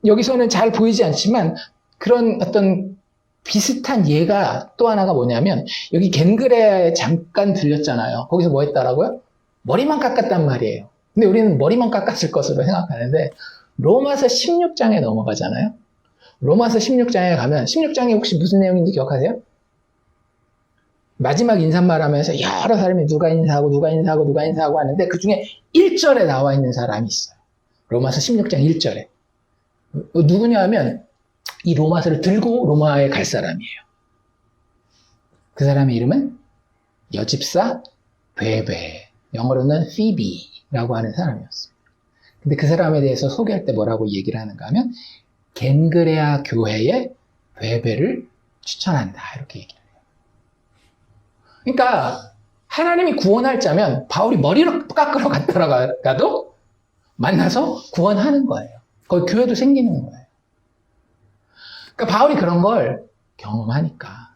여기서는 잘 보이지 않지만 그런 어떤 비슷한 예가 또 하나가 뭐냐면 여기 겐그레아에 잠깐 들렸잖아요. 거기서 뭐 했다라고요? 머리만 깎았단 말이에요. 근데 우리는 머리만 깎았을 것으로 생각하는데 로마서 16장에 넘어가잖아요. 로마서 16장에 가면 16장이 혹시 무슨 내용인지 기억하세요? 마지막 인사말 하면서 여러 사람이 누가 인사하고 하는데 그 중에 1절에 나와 있는 사람이 있어요. 로마서 16장 1절에. 누구냐 하면 이 로마서를 들고 로마에 갈 사람이에요. 그 사람의 이름은 여집사 베베, 영어로는 피비라고 하는 사람이었어요. 근데 그 사람에 대해서 소개할 때 뭐라고 얘기를 하는가 하면 겐그레아 교회의 베베를 추천한다 이렇게 얘기를 해요. 그러니까 하나님이 구원할 자면 바울이 머리를 깎으러 갔더라도 만나서 구원하는 거예요. 거기 교회도 생기는 거예요. 그러니까 바울이 그런 걸 경험하니까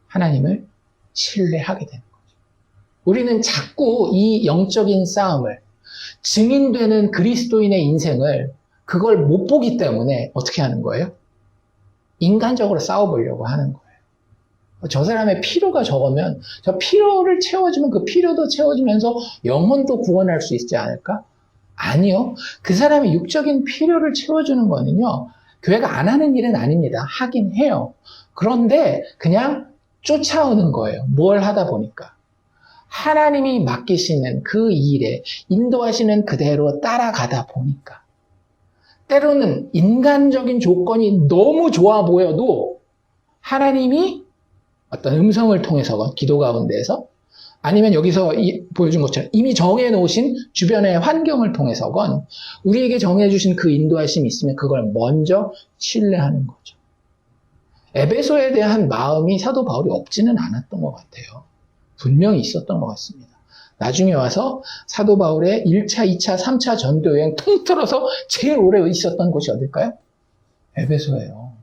하나님을 신뢰하게 되는 거죠. 우리는 자꾸 이 영적인 싸움을 증인되는 그리스도인의 인생을 그걸 못 보기 때문에 어떻게 하는 거예요? 인간적으로 싸워보려고 하는 거예요. 저 사람의 필요가 적으면 저 필요를 채워주면 그 필요도 채워주면서 영혼도 구원할 수 있지 않을까? 아니요. 그 사람의 육적인 필요를 채워주는 거는요. 교회가 안 하는 일은 아닙니다. 하긴 해요. 그런데 그냥 쫓아오는 거예요. 뭘 하다 보니까. 하나님이 맡기시는 그 일에 인도하시는 그대로 따라가다 보니까. 때로는 인간적인 조건이 너무 좋아 보여도 하나님이 어떤 음성을 통해서건 기도 가운데에서 아니면 여기서 보여준 것처럼 이미 정해놓으신 주변의 환경을 통해서건 우리에게 정해주신 그 인도하심이 있으면 그걸 먼저 신뢰하는 거죠. 에베소에 대한 마음이 사도 바울이 없지는 않았던 것 같아요. 분명히 있었던 것 같습니다. 나중에 와서 사도 바울의 1차, 2차, 3차 전도 여행 통틀어서 제일 오래 있었던 곳이 어딜까요? 에베소예요.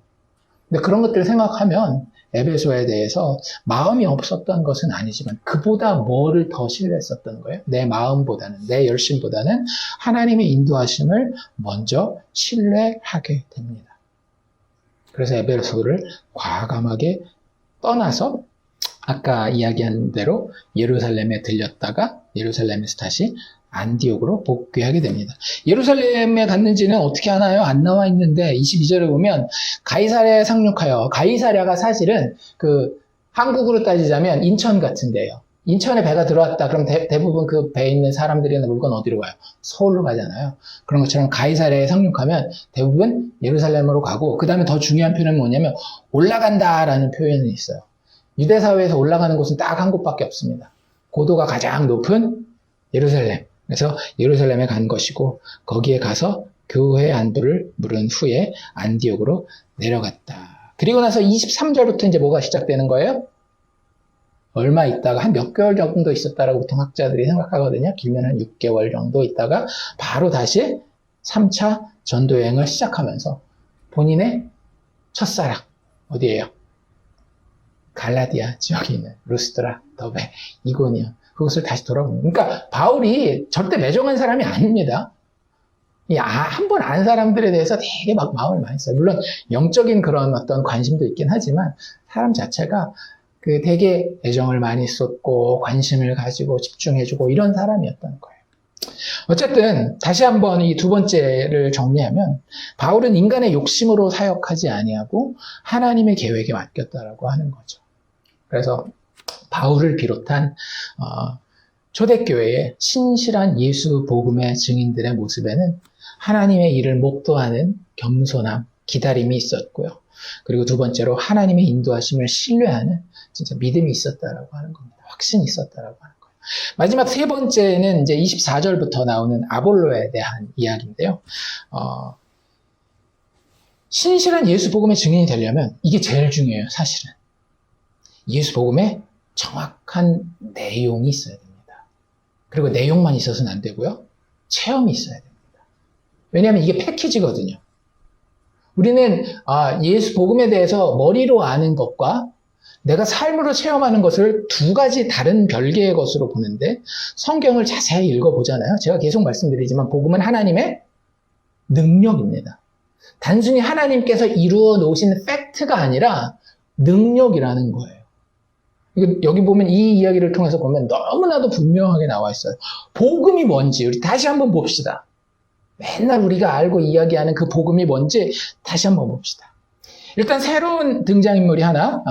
근데 그런 것들을 생각하면 에베소에 대해서 마음이 없었던 것은 아니지만 그보다 뭐를 더 신뢰했었던 거예요? 내 마음보다는, 내 열심보다는 하나님의 인도하심을 먼저 신뢰하게 됩니다. 그래서 에베소를 과감하게 떠나서 아까 이야기한 대로 예루살렘에 들렸다가 예루살렘에서 다시 안디옥으로 복귀하게 됩니다. 예루살렘에 갔는지는 어떻게 하나요? 안 나와 있는데 22절에 보면 가이사랴에 상륙하여, 가이사랴가 사실은 한국으로 따지자면 인천 같은 데예요. 인천에 배가 들어왔다. 그럼 대부분 그 배에 있는 사람들이나 물건 어디로 가요? 서울로 가잖아요. 그런 것처럼 가이사랴에 상륙하면 대부분 예루살렘으로 가고, 그 다음에 더 중요한 표현은 뭐냐면 올라간다라는 표현이 있어요. 유대사회에서 올라가는 곳은 딱 한 곳밖에 없습니다. 고도가 가장 높은 예루살렘. 그래서 예루살렘에 간 것이고, 거기에 가서 교회 안부를 물은 후에 안디옥으로 내려갔다. 그리고 나서 23절부터 이제 뭐가 시작되는 거예요? 얼마 있다가 한 몇 개월 정도 있었다라고 보통 학자들이 생각하거든요. 길면 한 6개월 정도 있다가 바로 다시 3차 전도 여행을 시작하면서 본인의 첫사랑, 어디예요? 갈라디아 지역에 있는 루스드라, 더베, 이고니온, 그것을 다시 돌아보는. 그러니까 바울이 절대 매정한 사람이 아닙니다. 한 번 안 사람들에 대해서 되게 막 마음을 많이 써요. 물론 영적인 그런 어떤 관심도 있긴 하지만 사람 자체가 되게 애정을 많이 쏟고 관심을 가지고 집중해주고 이런 사람이었던 거예요. 어쨌든 다시 한번 이 두 번째를 정리하면 바울은 인간의 욕심으로 사역하지 아니하고 하나님의 계획에 맡겼다라고 하는 거죠. 그래서 바울을 비롯한 초대교회의 신실한 예수 복음의 증인들의 모습에는 하나님의 일을 목도하는 겸손함, 기다림이 있었고요. 그리고 두 번째로 하나님의 인도하심을 신뢰하는 진짜 믿음이 있었다라고 하는 겁니다. 확신이 있었다라고 하는 거예요. 마지막 세 번째는 이제 24절부터 나오는 아볼로에 대한 이야기인데요. 신실한 예수 복음의 증인이 되려면 이게 제일 중요해요, 사실은. 예수 복음에 정확한 내용이 있어야 됩니다. 그리고 내용만 있어서는 안 되고요. 체험이 있어야 됩니다. 왜냐하면 이게 패키지거든요. 우리는 예수 복음에 대해서 머리로 아는 것과 내가 삶으로 체험하는 것을 두 가지 다른 별개의 것으로 보는데, 성경을 자세히 읽어보잖아요. 제가 계속 말씀드리지만 복음은 하나님의 능력입니다. 단순히 하나님께서 이루어 놓으신 팩트가 아니라 능력이라는 거예요. 여기 보면 이 이야기를 통해서 보면 너무나도 분명하게 나와 있어요. 복음이 뭔지 우리 다시 한번 봅시다. 맨날 우리가 알고 이야기하는 그 복음이 뭔지 다시 한번 봅시다. 일단 새로운 등장인물이 하나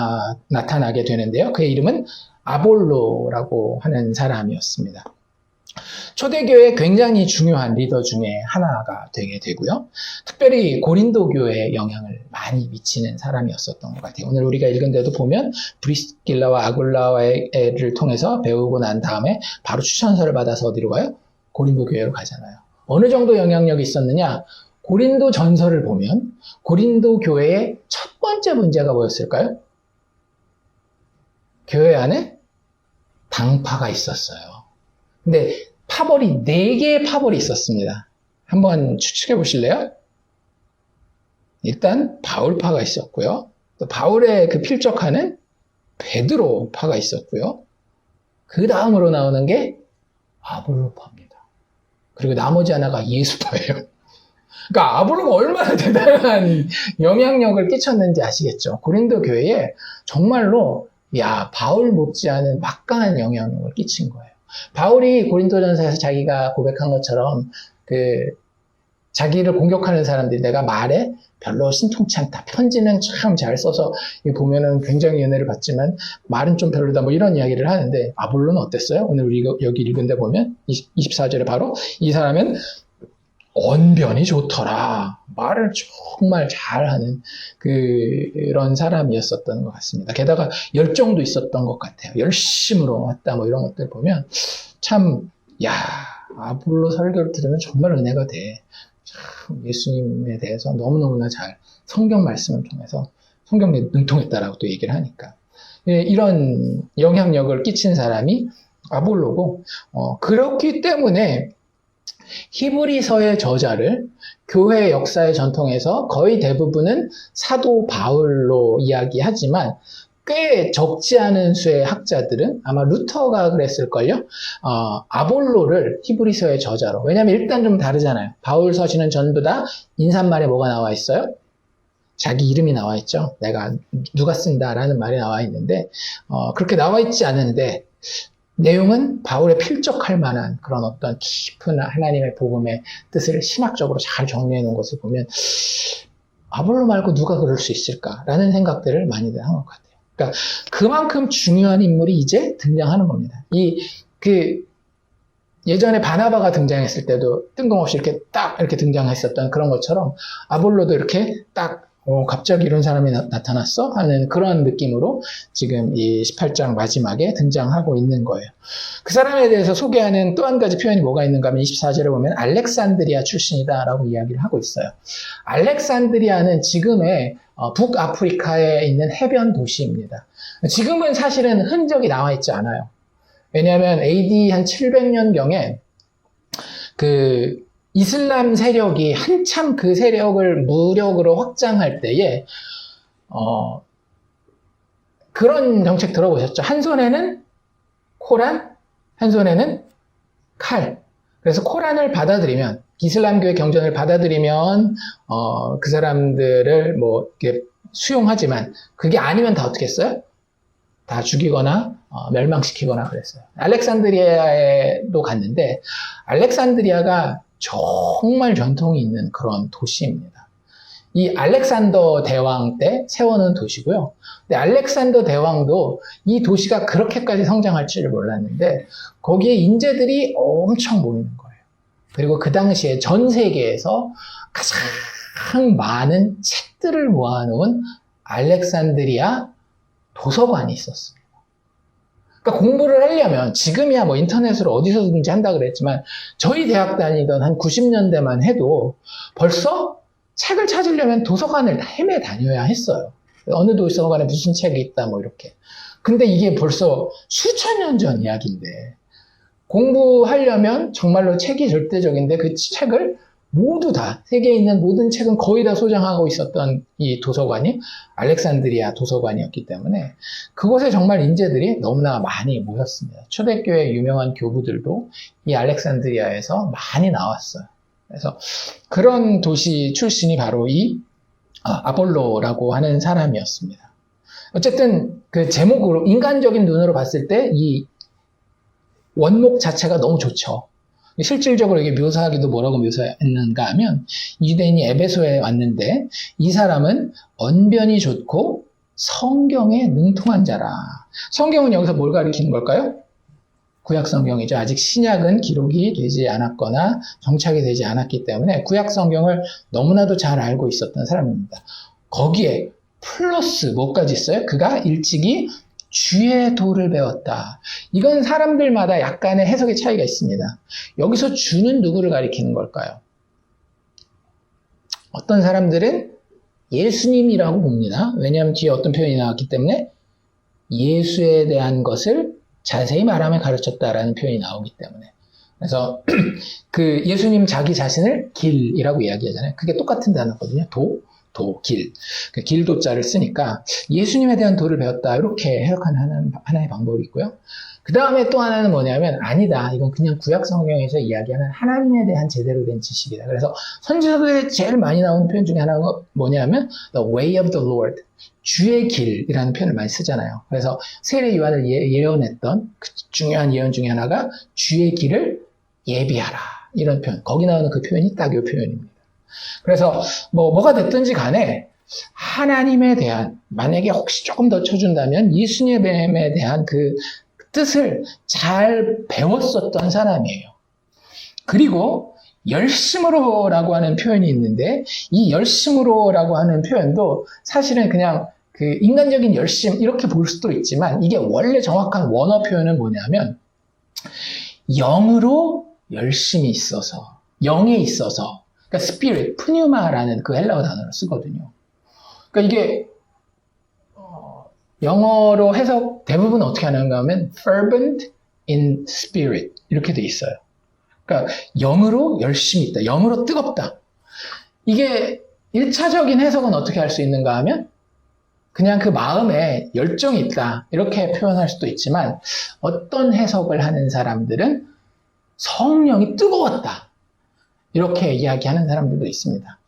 나타나게 되는데요. 그의 이름은 아볼로라고 하는 사람이었습니다. 초대교회의 굉장히 중요한 리더 중에 하나가 되게 되고요. 특별히 고린도 교회에 영향을 많이 미치는 사람이었었던 것 같아요. 오늘 우리가 읽은 데도 보면 브리스길라와 아굴라를 통해서 배우고 난 다음에 바로 추천서를 받아서 어디로 가요? 고린도 교회로 가잖아요. 어느 정도 영향력이 있었느냐? 고린도 전서를 보면 고린도 교회의 첫 번째 문제가 뭐였을까요? 교회 안에 당파가 있었어요. 근데 파벌이 4개의 파벌이 있었습니다. 한번 추측해 보실래요? 일단 바울파가 있었고요. 또 바울의 필적하는 베드로파가 있었고요. 그 다음으로 나오는 게 아볼로파입니다. 그리고 나머지 하나가 예수파예요. 그러니까 아볼로가 얼마나 대단한 영향력을 끼쳤는지 아시겠죠? 고린도 교회에 정말로 바울 못지않은 막강한 영향력을 끼친 거예요. 바울이 고린도전서에서 자기가 고백한 것처럼 자기를 공격하는 사람들이 내가 말에 별로 신통치 않다. 편지는 참 잘 써서 보면은 굉장히 은혜를 받지만 말은 좀 별로다. 뭐 이런 이야기를 하는데 아볼로는 어땠어요? 오늘 우리 여기 읽은 데 보면 24절에 바로 이 사람은 언변이 좋더라. 말을 정말 잘하는 그런 사람이었었던 것 같습니다. 게다가 열정도 있었던 것 같아요. 열심으로 왔다 뭐 이런 것들 보면 참 아볼로 설교를 들으면 정말 은혜가 돼. 참 예수님에 대해서 너무너무나 잘 성경 말씀을 통해서 성경에 능통했다라고 또 얘기를 하니까 이런 영향력을 끼친 사람이 아볼로고 그렇기 때문에 히브리서의 저자를 교회 역사의 전통에서 거의 대부분은 사도 바울로 이야기하지만 꽤 적지 않은 수의 학자들은 아마 루터가 그랬을걸요. 아볼로를 히브리서의 저자로. 왜냐하면 일단 좀 다르잖아요. 바울 서신은 전부 다 인사말에 뭐가 나와 있어요? 자기 이름이 나와 있죠. 내가 누가 쓴다라는 말이 나와 있는데 그렇게 나와 있지 않은데 내용은 바울에 필적할 만한 그런 어떤 깊은 하나님의 복음의 뜻을 신학적으로 잘 정리해 놓은 것을 보면 아볼로 말고 누가 그럴 수 있을까라는 생각들을 많이들 한 것 같아요. 그러니까 그만큼 중요한 인물이 이제 등장하는 겁니다. 예전에 바나바가 등장했을 때도 뜬금없이 이렇게 딱 이렇게 등장했었던 그런 것처럼 아볼로도 이렇게 딱 갑자기 이런 사람이 나타났어? 하는 그런 느낌으로 지금 이 18장 마지막에 등장하고 있는 거예요. 그 사람에 대해서 소개하는 또 한 가지 표현이 뭐가 있는가 하면 24절에 보면 알렉산드리아 출신이다 라고 이야기를 하고 있어요. 알렉산드리아는 지금의 북아프리카에 있는 해변 도시입니다. 지금은 사실은 흔적이 나와 있지 않아요. 왜냐하면 AD 한 700년경에 이슬람 세력이 한참 그 세력을 무력으로 확장할 때에 그런 정책 들어보셨죠? 한 손에는 코란, 한 손에는 칼. 그래서 코란을 받아들이면 이슬람교의 경전을 받아들이면 그 사람들을 이렇게 수용하지만 그게 아니면 다 어떻게 했어요? 다 죽이거나 멸망시키거나 그랬어요. 알렉산드리아에도 갔는데 알렉산드리아가 정말 전통이 있는 그런 도시입니다. 이 알렉산더 대왕 때 세워놓은 도시고요. 근데 알렉산더 대왕도 이 도시가 그렇게까지 성장할 줄 몰랐는데 거기에 인재들이 엄청 모이는 거예요. 그리고 그 당시에 전 세계에서 가장 많은 책들을 모아놓은 알렉산드리아 도서관이 있었습니다. 그러니까 공부를 하려면 지금이야 인터넷으로 어디서든지 한다 그랬지만 저희 대학 다니던 한 90년대만 해도 벌써 책을 찾으려면 도서관을 다 헤매 다녀야 했어요. 어느 도서관에 무슨 책이 있다 이렇게. 근데 이게 벌써 수천 년 전 이야기인데 공부하려면 정말로 책이 절대적인데 그 책을 모두 다 세계에 있는 모든 책은 거의 다 소장하고 있었던 이 도서관이 알렉산드리아 도서관이었기 때문에 그곳에 정말 인재들이 너무나 많이 모였습니다. 초대교회 유명한 교부들도 이 알렉산드리아에서 많이 나왔어요. 그래서 그런 도시 출신이 바로 이 아볼로라고 하는 사람이었습니다. 어쨌든 그 제목으로 인간적인 눈으로 봤을 때 이 원목 자체가 너무 좋죠. 실질적으로 이게 묘사하기도 뭐라고 묘사했는가 하면 유대인이 에베소에 왔는데 이 사람은 언변이 좋고 성경에 능통한 자라. 성경은 여기서 뭘 가리키는 걸까요? 구약 성경이죠. 아직 신약은 기록이 되지 않았거나 정착이 되지 않았기 때문에 구약 성경을 너무나도 잘 알고 있었던 사람입니다. 거기에 플러스 뭐까지 있어요? 그가 일찍이 주의 도를 배웠다. 이건 사람들마다 약간의 해석의 차이가 있습니다. 여기서 주는 누구를 가리키는 걸까요? 어떤 사람들은 예수님이라고 봅니다. 왜냐하면 뒤에 어떤 표현이 나왔기 때문에 예수에 대한 것을 자세히 말하며 가르쳤다라는 표현이 나오기 때문에. 그래서 그 예수님 자기 자신을 길이라고 이야기하잖아요. 그게 똑같은 단어거든요. 길. 그 길도자를 쓰니까 예수님에 대한 도를 배웠다. 이렇게 해석하는 하나의 방법이 있고요. 그 다음에 또 하나는 뭐냐면 아니다. 이건 그냥 구약 성경에서 이야기하는 하나님에 대한 제대로 된 지식이다. 그래서 선지서들에 제일 많이 나오는 표현 중에 하나가 뭐냐면 The way of the Lord. 주의 길이라는 표현을 많이 쓰잖아요. 그래서 세례 요한을 예언했던 그 중요한 예언 중에 하나가 주의 길을 예비하라. 이런 표현. 거기 나오는 그 표현이 딱 이 표현입니다. 그래서 뭐가 됐든지 간에 하나님에 대한 만약에 혹시 조금 더 쳐준다면 예수님에 대한 그 뜻을 잘 배웠었던 사람이에요. 그리고 열심으로라고 하는 표현이 있는데 이 열심으로라고 하는 표현도 사실은 그냥 그 인간적인 열심 이렇게 볼 수도 있지만 이게 원래 정확한 원어 표현은 뭐냐면 영으로 열심히 있어서 영에 있어서 그러니까 spirit, pneumara는 그 헬라어 단어를 쓰거든요. 그러니까 이게 영어로 해석 대부분 어떻게 하는가 하면 fervent in spirit 이렇게 돼 있어요. 그러니까 영으로 열심히 있다. 영으로 뜨겁다. 이게 1차적인 해석은 어떻게 할 수 있는가 하면 그냥 그 마음에 열정이 있다. 이렇게 표현할 수도 있지만 어떤 해석을 하는 사람들은 성령이 뜨거웠다. 이렇게 이야기하는 사람들도 있습니다.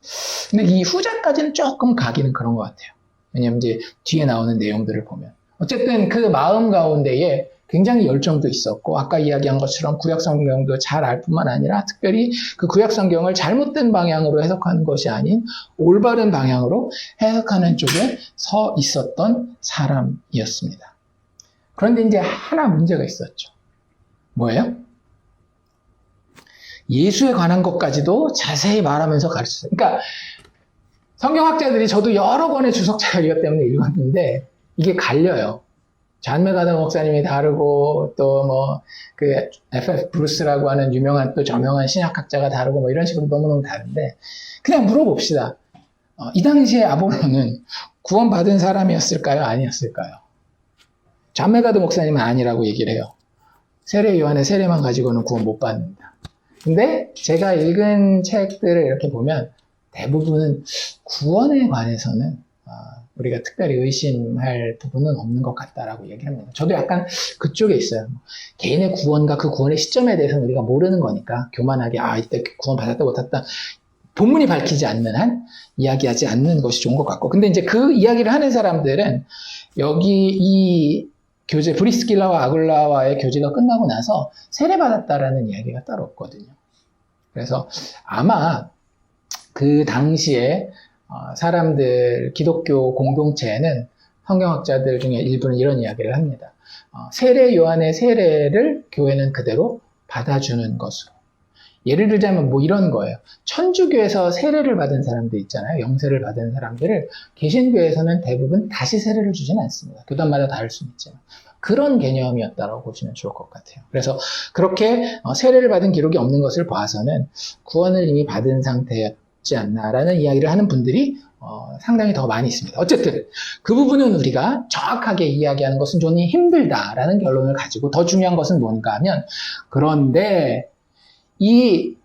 근데 이 후자까지는 조금 가기는 그런 것 같아요. 왜냐면 이제 뒤에 나오는 내용들을 보면. 어쨌든 그 마음 가운데에 굉장히 열정도 있었고, 아까 이야기한 것처럼 구약성경도 잘 알 뿐만 아니라 특별히 그 구약성경을 잘못된 방향으로 해석하는 것이 아닌 올바른 방향으로 해석하는 쪽에 서 있었던 사람이었습니다. 그런데 이제 하나 문제가 있었죠. 뭐예요? 예수에 관한 것까지도 자세히 말하면서 가르쳤어요. 그러니까 성경학자들이, 저도 여러 권의 주석자이기 때문에 읽었는데 이게 갈려요. 잔 메가더 목사님이 다르고, 또 뭐 그 F.F. 브루스라고 하는 유명한 또 저명한 신학학자가 다르고, 뭐 이런 식으로 너무너무 다른데, 그냥 물어봅시다. 이 당시에 아볼로는 구원받은 사람이었을까요? 아니었을까요? 잔 메가더 목사님은 아니라고 얘기를 해요. 세례 요한의 세례만 가지고는 구원 못 받는다. 근데 제가 읽은 책들을 이렇게 보면 대부분은 구원에 관해서는 우리가 특별히 의심할 부분은 없는 것 같다라고 얘기를 합니다. 저도 약간 그쪽에 있어요. 개인의 구원과 그 구원의 시점에 대해서는 우리가 모르는 거니까 교만하게 이때 구원 받았다 못했다 본문이 밝히지 않는 한 이야기하지 않는 것이 좋은 것 같고, 근데 이제 그 이야기를 하는 사람들은 여기 이 교제, 브리스길라와 아굴라와의 교제가 끝나고 나서 세례받았다라는 이야기가 따로 없거든요. 그래서 아마 그 당시에 사람들, 기독교 공동체에는 성경학자들 중에 일부는 이런 이야기를 합니다. 세례 요한의 세례를 교회는 그대로 받아주는 것으로. 예를 들자면 뭐 이런 거예요. 천주교에서 세례를 받은 사람들 있잖아요. 영세를 받은 사람들을 개신교에서는 대부분 다시 세례를 주지는 않습니다. 교단마다 다를 수는 있지만. 그런 개념이었다고 보시면 좋을 것 같아요. 그래서 그렇게 세례를 받은 기록이 없는 것을 봐서는 구원을 이미 받은 상태였지 않나라는 이야기를 하는 분들이 상당히 더 많이 있습니다. 어쨌든 그 부분은 우리가 정확하게 이야기하는 것은 좀 힘들다라는 결론을 가지고, 더 중요한 것은 뭔가 하면, 그런데 이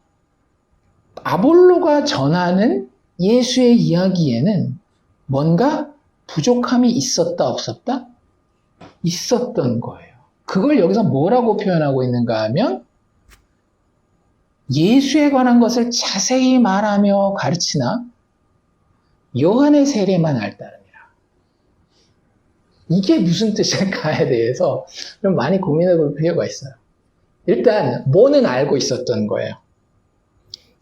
아볼로가 전하는 예수의 이야기에는 뭔가 부족함이 있었다 없었다? 있었던 거예요. 그걸 여기서 뭐라고 표현하고 있는가 하면, 예수에 관한 것을 자세히 말하며 가르치나 요한의 세례만 알 따름이라. 이게 무슨 뜻일까에 대해서 좀 많이 고민해 볼 필요가 있어요. 일단 뭐는 알고 있었던 거예요.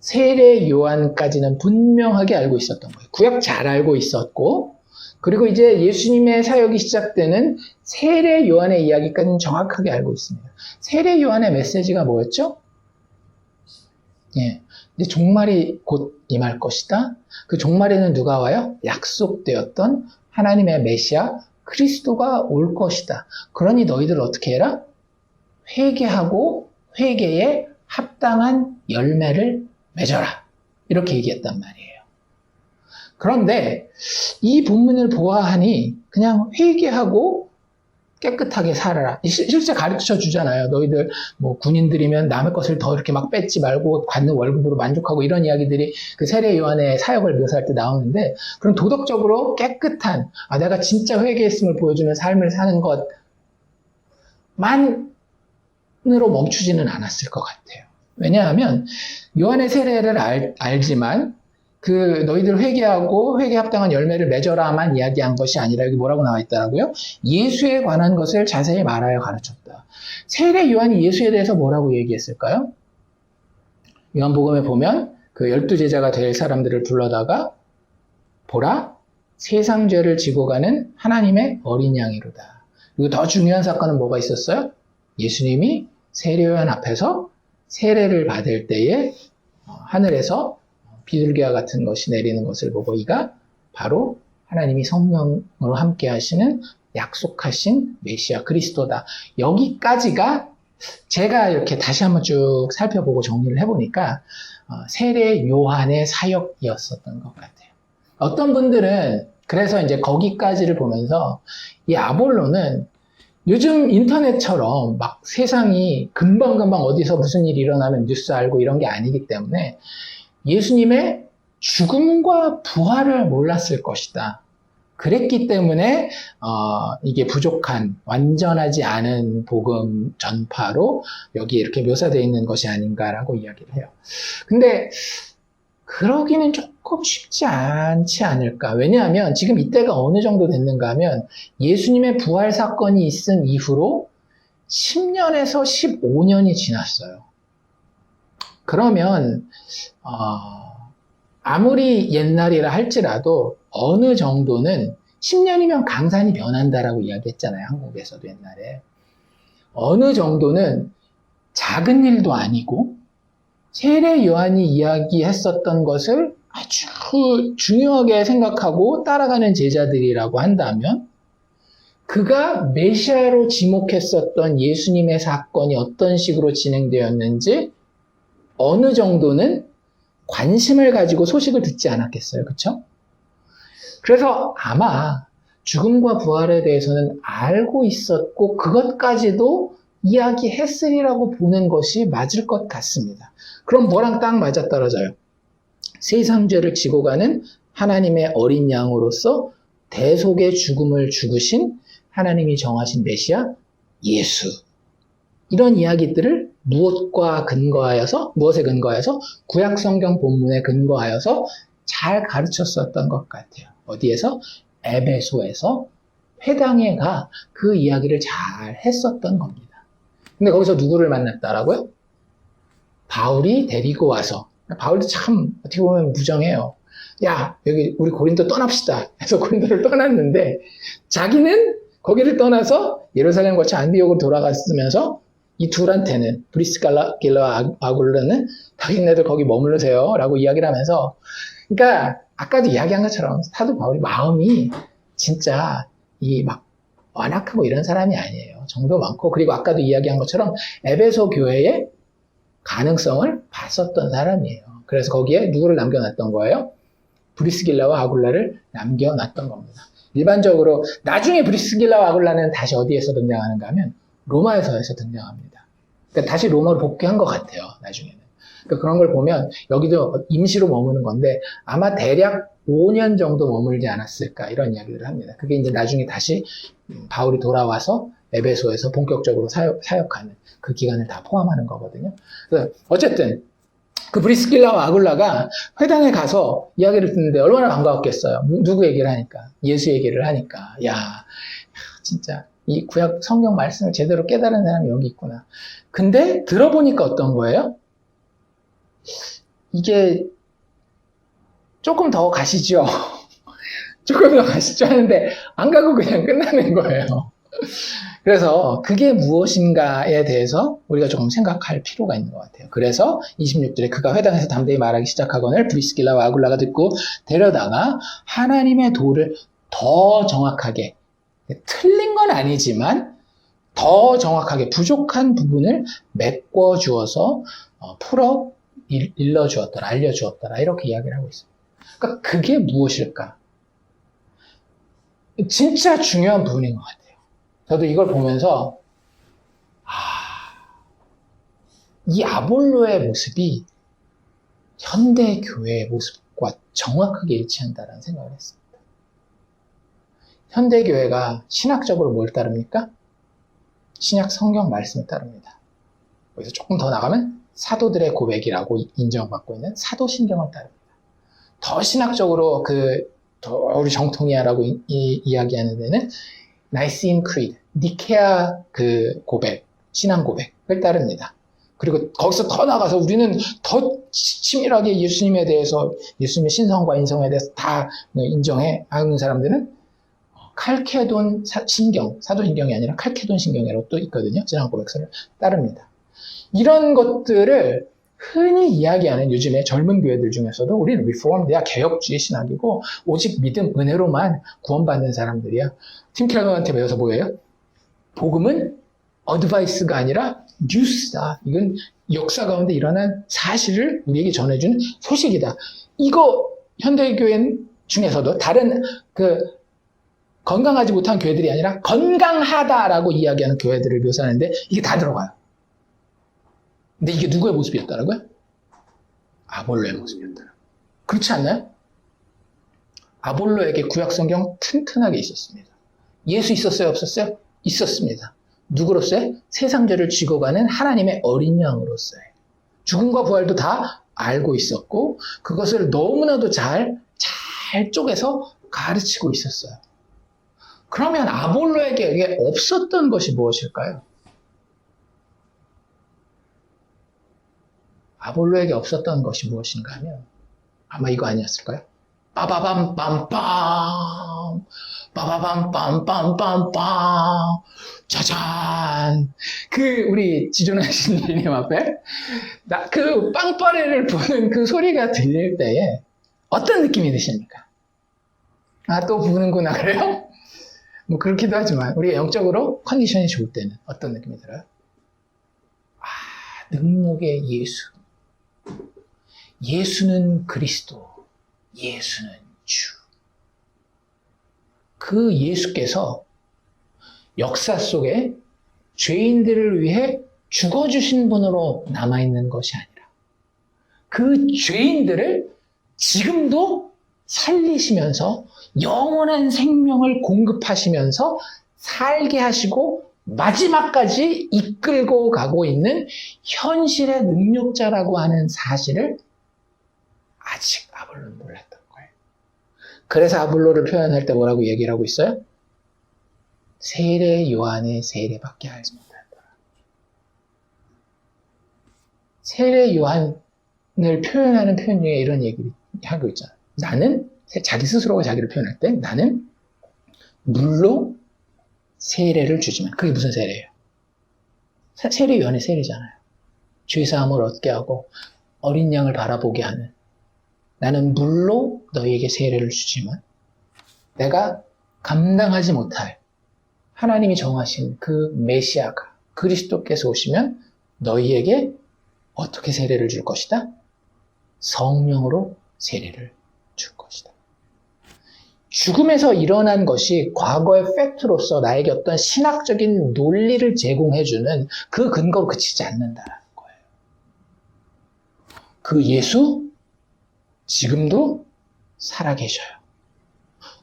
세례 요한까지는 분명하게 알고 있었던 거예요. 구약 잘 알고 있었고, 그리고 이제 예수님의 사역이 시작되는 세례 요한의 이야기까지는 정확하게 알고 있습니다. 세례 요한의 메시지가 뭐였죠? 이제 종말이 곧 임할 것이다. 그 종말에는 누가 와요? 약속되었던 하나님의 메시아 그리스도가 올 것이다. 그러니 너희들 어떻게 해라? 회개하고 회개에 합당한 열매를 맺어라. 이렇게 얘기했단 말이에요. 그런데 이 본문을 보아하니 그냥 회개하고 깨끗하게 살아라. 실제 가르쳐 주잖아요. 너희들 뭐 군인들이면 남의 것을 더 이렇게 막 뺏지 말고 받는 월급으로 만족하고, 이런 이야기들이 그 세례 요한의 사역을 묘사할 때 나오는데, 그런 도덕적으로 깨끗한, 내가 진짜 회개했음을 보여주는 삶을 사는 것만으로 멈추지는 않았을 것 같아요. 왜냐하면 요한의 세례를 알지만 그 너희들 회개하고 회개 합당한 열매를 맺어라만 이야기한 것이 아니라, 여기 뭐라고 나와 있더라고요? 예수에 관한 것을 자세히 말하여 가르쳤다. 세례 요한이 예수에 대해서 뭐라고 얘기했을까요? 요한복음에 보면 그 12제자가 될 사람들을 불러다가, 보라, 세상 죄를 지고 가는 하나님의 어린 양이로다. 그리고 더 중요한 사건은 뭐가 있었어요? 예수님이 세례 요한 앞에서 세례를 받을 때에 하늘에서 비둘기와 같은 것이 내리는 것을 보고, 이가 바로 하나님이 성령으로 함께 하시는 약속하신 메시아 그리스도다. 여기까지가 제가 이렇게 다시 한번 쭉 살펴보고 정리를 해보니까 세례 요한의 사역이었었던 것 같아요. 어떤 분들은 그래서 이제 거기까지를 보면서 이 아볼로는 요즘 인터넷처럼 막 세상이 금방금방 어디서 무슨 일이 일어나면 뉴스 알고 이런 게 아니기 때문에 예수님의 죽음과 부활을 몰랐을 것이다 그랬기 때문에 이게 부족한, 완전하지 않은 복음 전파로 여기 이렇게 묘사되어 있는 것이 아닌가라고 이야기를 해요. 근데 그러기는 조금 쉽지 않지 않을까. 왜냐하면 지금 이때가 어느 정도 됐는가 하면 예수님의 부활 사건이 있은 이후로 10년에서 15년이 지났어요. 그러면 아무리 옛날이라 할지라도 어느 정도는 10년이면 강산이 변한다라고 이야기했잖아요. 한국에서도 옛날에. 어느 정도는 작은 일도 아니고 세례 요한이 이야기했었던 것을 아주 중요하게 생각하고 따라가는 제자들이라고 한다면 그가 메시아로 지목했었던 예수님의 사건이 어떤 식으로 진행되었는지 어느 정도는 관심을 가지고 소식을 듣지 않았겠어요. 그렇죠? 그래서 아마 죽음과 부활에 대해서는 알고 있었고 그것까지도 이야기했으리라고 보는 것이 맞을 것 같습니다. 그럼 뭐랑 딱 맞아떨어져요? 세상 죄를 지고 가는 하나님의 어린 양으로서 대속의 죽음을 죽으신 하나님이 정하신 메시아 예수. 이런 이야기들을 무엇에 근거하여서 구약 성경 본문에 근거하여서 잘 가르쳤었던 것 같아요. 어디에서? 에베소에서 회당에 가 그 이야기를 잘 했었던 겁니다. 근데 거기서 누구를 만났다라고요? 바울이 데리고 와서, 바울도 참 어떻게 보면 무정해요. 야, 여기 우리 고린도 떠납시다 해서 고린도를 떠났는데 자기는 거기를 떠나서 예루살렘 거쳐 안디옥으로 돌아갔으면서 이 둘한테는 브리스길라와 아굴라는 당신네들 거기 머무르세요 라고 이야기를 하면서, 그러니까 아까도 이야기한 것처럼 사도 바울이 마음이 진짜 막 완악하고 이런 사람이 아니에요. 정도 많고, 그리고 아까도 이야기한 것처럼 에베소 교회의 가능성을 봤었던 사람이에요. 그래서 거기에 누구를 남겨놨던 거예요? 브리스길라와 아굴라를 남겨놨던 겁니다. 일반적으로 나중에 브리스길라와 아굴라는 다시 어디에서 등장하는가 하면 로마에서에서 등장합니다. 그러니까 다시 로마로 복귀한 것 같아요. 나중에는. 그러니까 그런 걸 보면 여기도 임시로 머무는 건데 아마 대략 5년 정도 머물지 않았을까 이런 이야기를 합니다. 그게 이제 나중에 다시 바울이 돌아와서 에베소에서 본격적으로 사역하는 그 기간을 다 포함하는 거거든요. 그래서 어쨌든 그 브리스길라와 아굴라가 회당에 가서 이야기를 듣는데 얼마나 반가웠겠어요. 누구 얘기를 하니까? 예수 얘기를 하니까. 야, 진짜 이 구약 성경 말씀을 제대로 깨달은 사람이 여기 있구나. 근데 들어보니까 어떤 거예요? 이게 조금 더 가시죠. 조금 더 가시죠 하는데 안 가고 그냥 끝나는 거예요. 그래서 그게 무엇인가에 대해서 우리가 조금 생각할 필요가 있는 것 같아요. 그래서 26절에 그가 회당에서 담대히 말하기 시작하거늘 브리스길라와 아굴라가 듣고 데려다가 하나님의 도를 더 정확하게, 틀린 건 아니지만 더 정확하게 부족한 부분을 메꿔 주어서 풀어 일러 주었더라, 알려 주었더라 이렇게 이야기를 하고 있습니다. 그러니까 그게 무엇일까? 진짜 중요한 부분인 것 같아요. 저도 이걸 보면서 이 아볼로의 모습이 현대 교회의 모습과 정확하게 일치한다는 생각을 했습니다. 현대 교회가 신학적으로 뭘 따릅니까? 신약 성경 말씀을 따릅니다. 여기서 조금 더 나가면 사도들의 고백이라고 인정받고 있는 사도신경을 따릅니다. 더 신학적으로 우리 정통이야라고 이야기하는 데는 나이시인 크리드, 니케아 그 고백, 신앙 고백을 따릅니다. 그리고 거기서 더 나가서 우리는 더 치밀하게 예수님에 대해서, 예수님의 신성과 인성에 대해서 다 인정해 하는 사람들은 칼케돈 신경, 사도신경이 아니라 칼케돈 신경이라고 또 있거든요. 신앙 고백서를 따릅니다. 이런 것들을 흔히 이야기하는 요즘의 젊은 교회들 중에서도 우리는 리포먼드야, 개혁주의 신학이고 오직 믿음, 은혜로만 구원받는 사람들이야. 팀 켈러한테 배워서 뭐예요? 복음은 어드바이스가 아니라 뉴스다. 이건 역사 가운데 일어난 사실을 우리에게 전해주는 소식이다. 이거 현대교회 중에서도 다른 건강하지 못한 교회들이 아니라 건강하다라고 이야기하는 교회들을 묘사하는데 이게 다 들어가요. 근데 이게 누구의 모습이었다라고요? 아볼로의 모습이었더라. 그렇지 않나요? 아볼로에게 구약성경 튼튼하게 있었습니다. 예수 있었어요? 없었어요? 있었습니다. 누구로서요? 세상 죄를 지고 가는 하나님의 어린 양으로서요. 죽음과 부활도 다 알고 있었고 그것을 너무나도 잘 쪼개서 가르치고 있었어요. 그러면 아볼로에게 없었던 것이 무엇일까요? 아볼로에게 없었던 것이 무엇인가 하면 아마 이거 아니었을까요? 빠바밤빰빰 빠바밤빰빰빰빰 짜잔. 우리 지존아 신님 앞에 그 빵빠레를 부는 그 소리가 들릴 때에 어떤 느낌이 드십니까? 또 부는구나 그래요? 뭐 그렇기도 하지만 우리가 영적으로 컨디션이 좋을 때는 어떤 느낌이 들어요? 능력의 예수. 예수는 그리스도. 예수는 주. 그 예수께서 역사 속에 죄인들을 위해 죽어주신 분으로 남아있는 것이 아니라 그 죄인들을 지금도 살리시면서 영원한 생명을 공급하시면서 살게 하시고 마지막까지 이끌고 가고 있는 현실의 능력자라고 하는 사실을 아직 아볼로는 몰랐던 거예요. 그래서 아볼로를 표현할 때 뭐라고 얘기를 하고 있어요? 세례 요한의 세례밖에 알지 못한다. 세례 요한을 표현하는 표현 중에 이런 얘기를 하고 있잖아요. 나는 자기 스스로가 자기를 표현할 때 나는 물로 세례를 주지만 그게 무슨 세례예요? 세례 요한의 세례잖아요. 죄사함을 얻게 하고 어린 양을 바라보게 하는 나는 물로 너희에게 세례를 주지만 내가 감당하지 못할 하나님이 정하신 그 메시아가 그리스도께서 오시면 너희에게 어떻게 세례를 줄 것이다? 성령으로 세례를 줄 것이다. 죽음에서 일어난 것이 과거의 팩트로서 나에게 어떤 신학적인 논리를 제공해주는 그 근거로 그치지 않는다는 거예요. 그 예수 지금도 살아계셔요.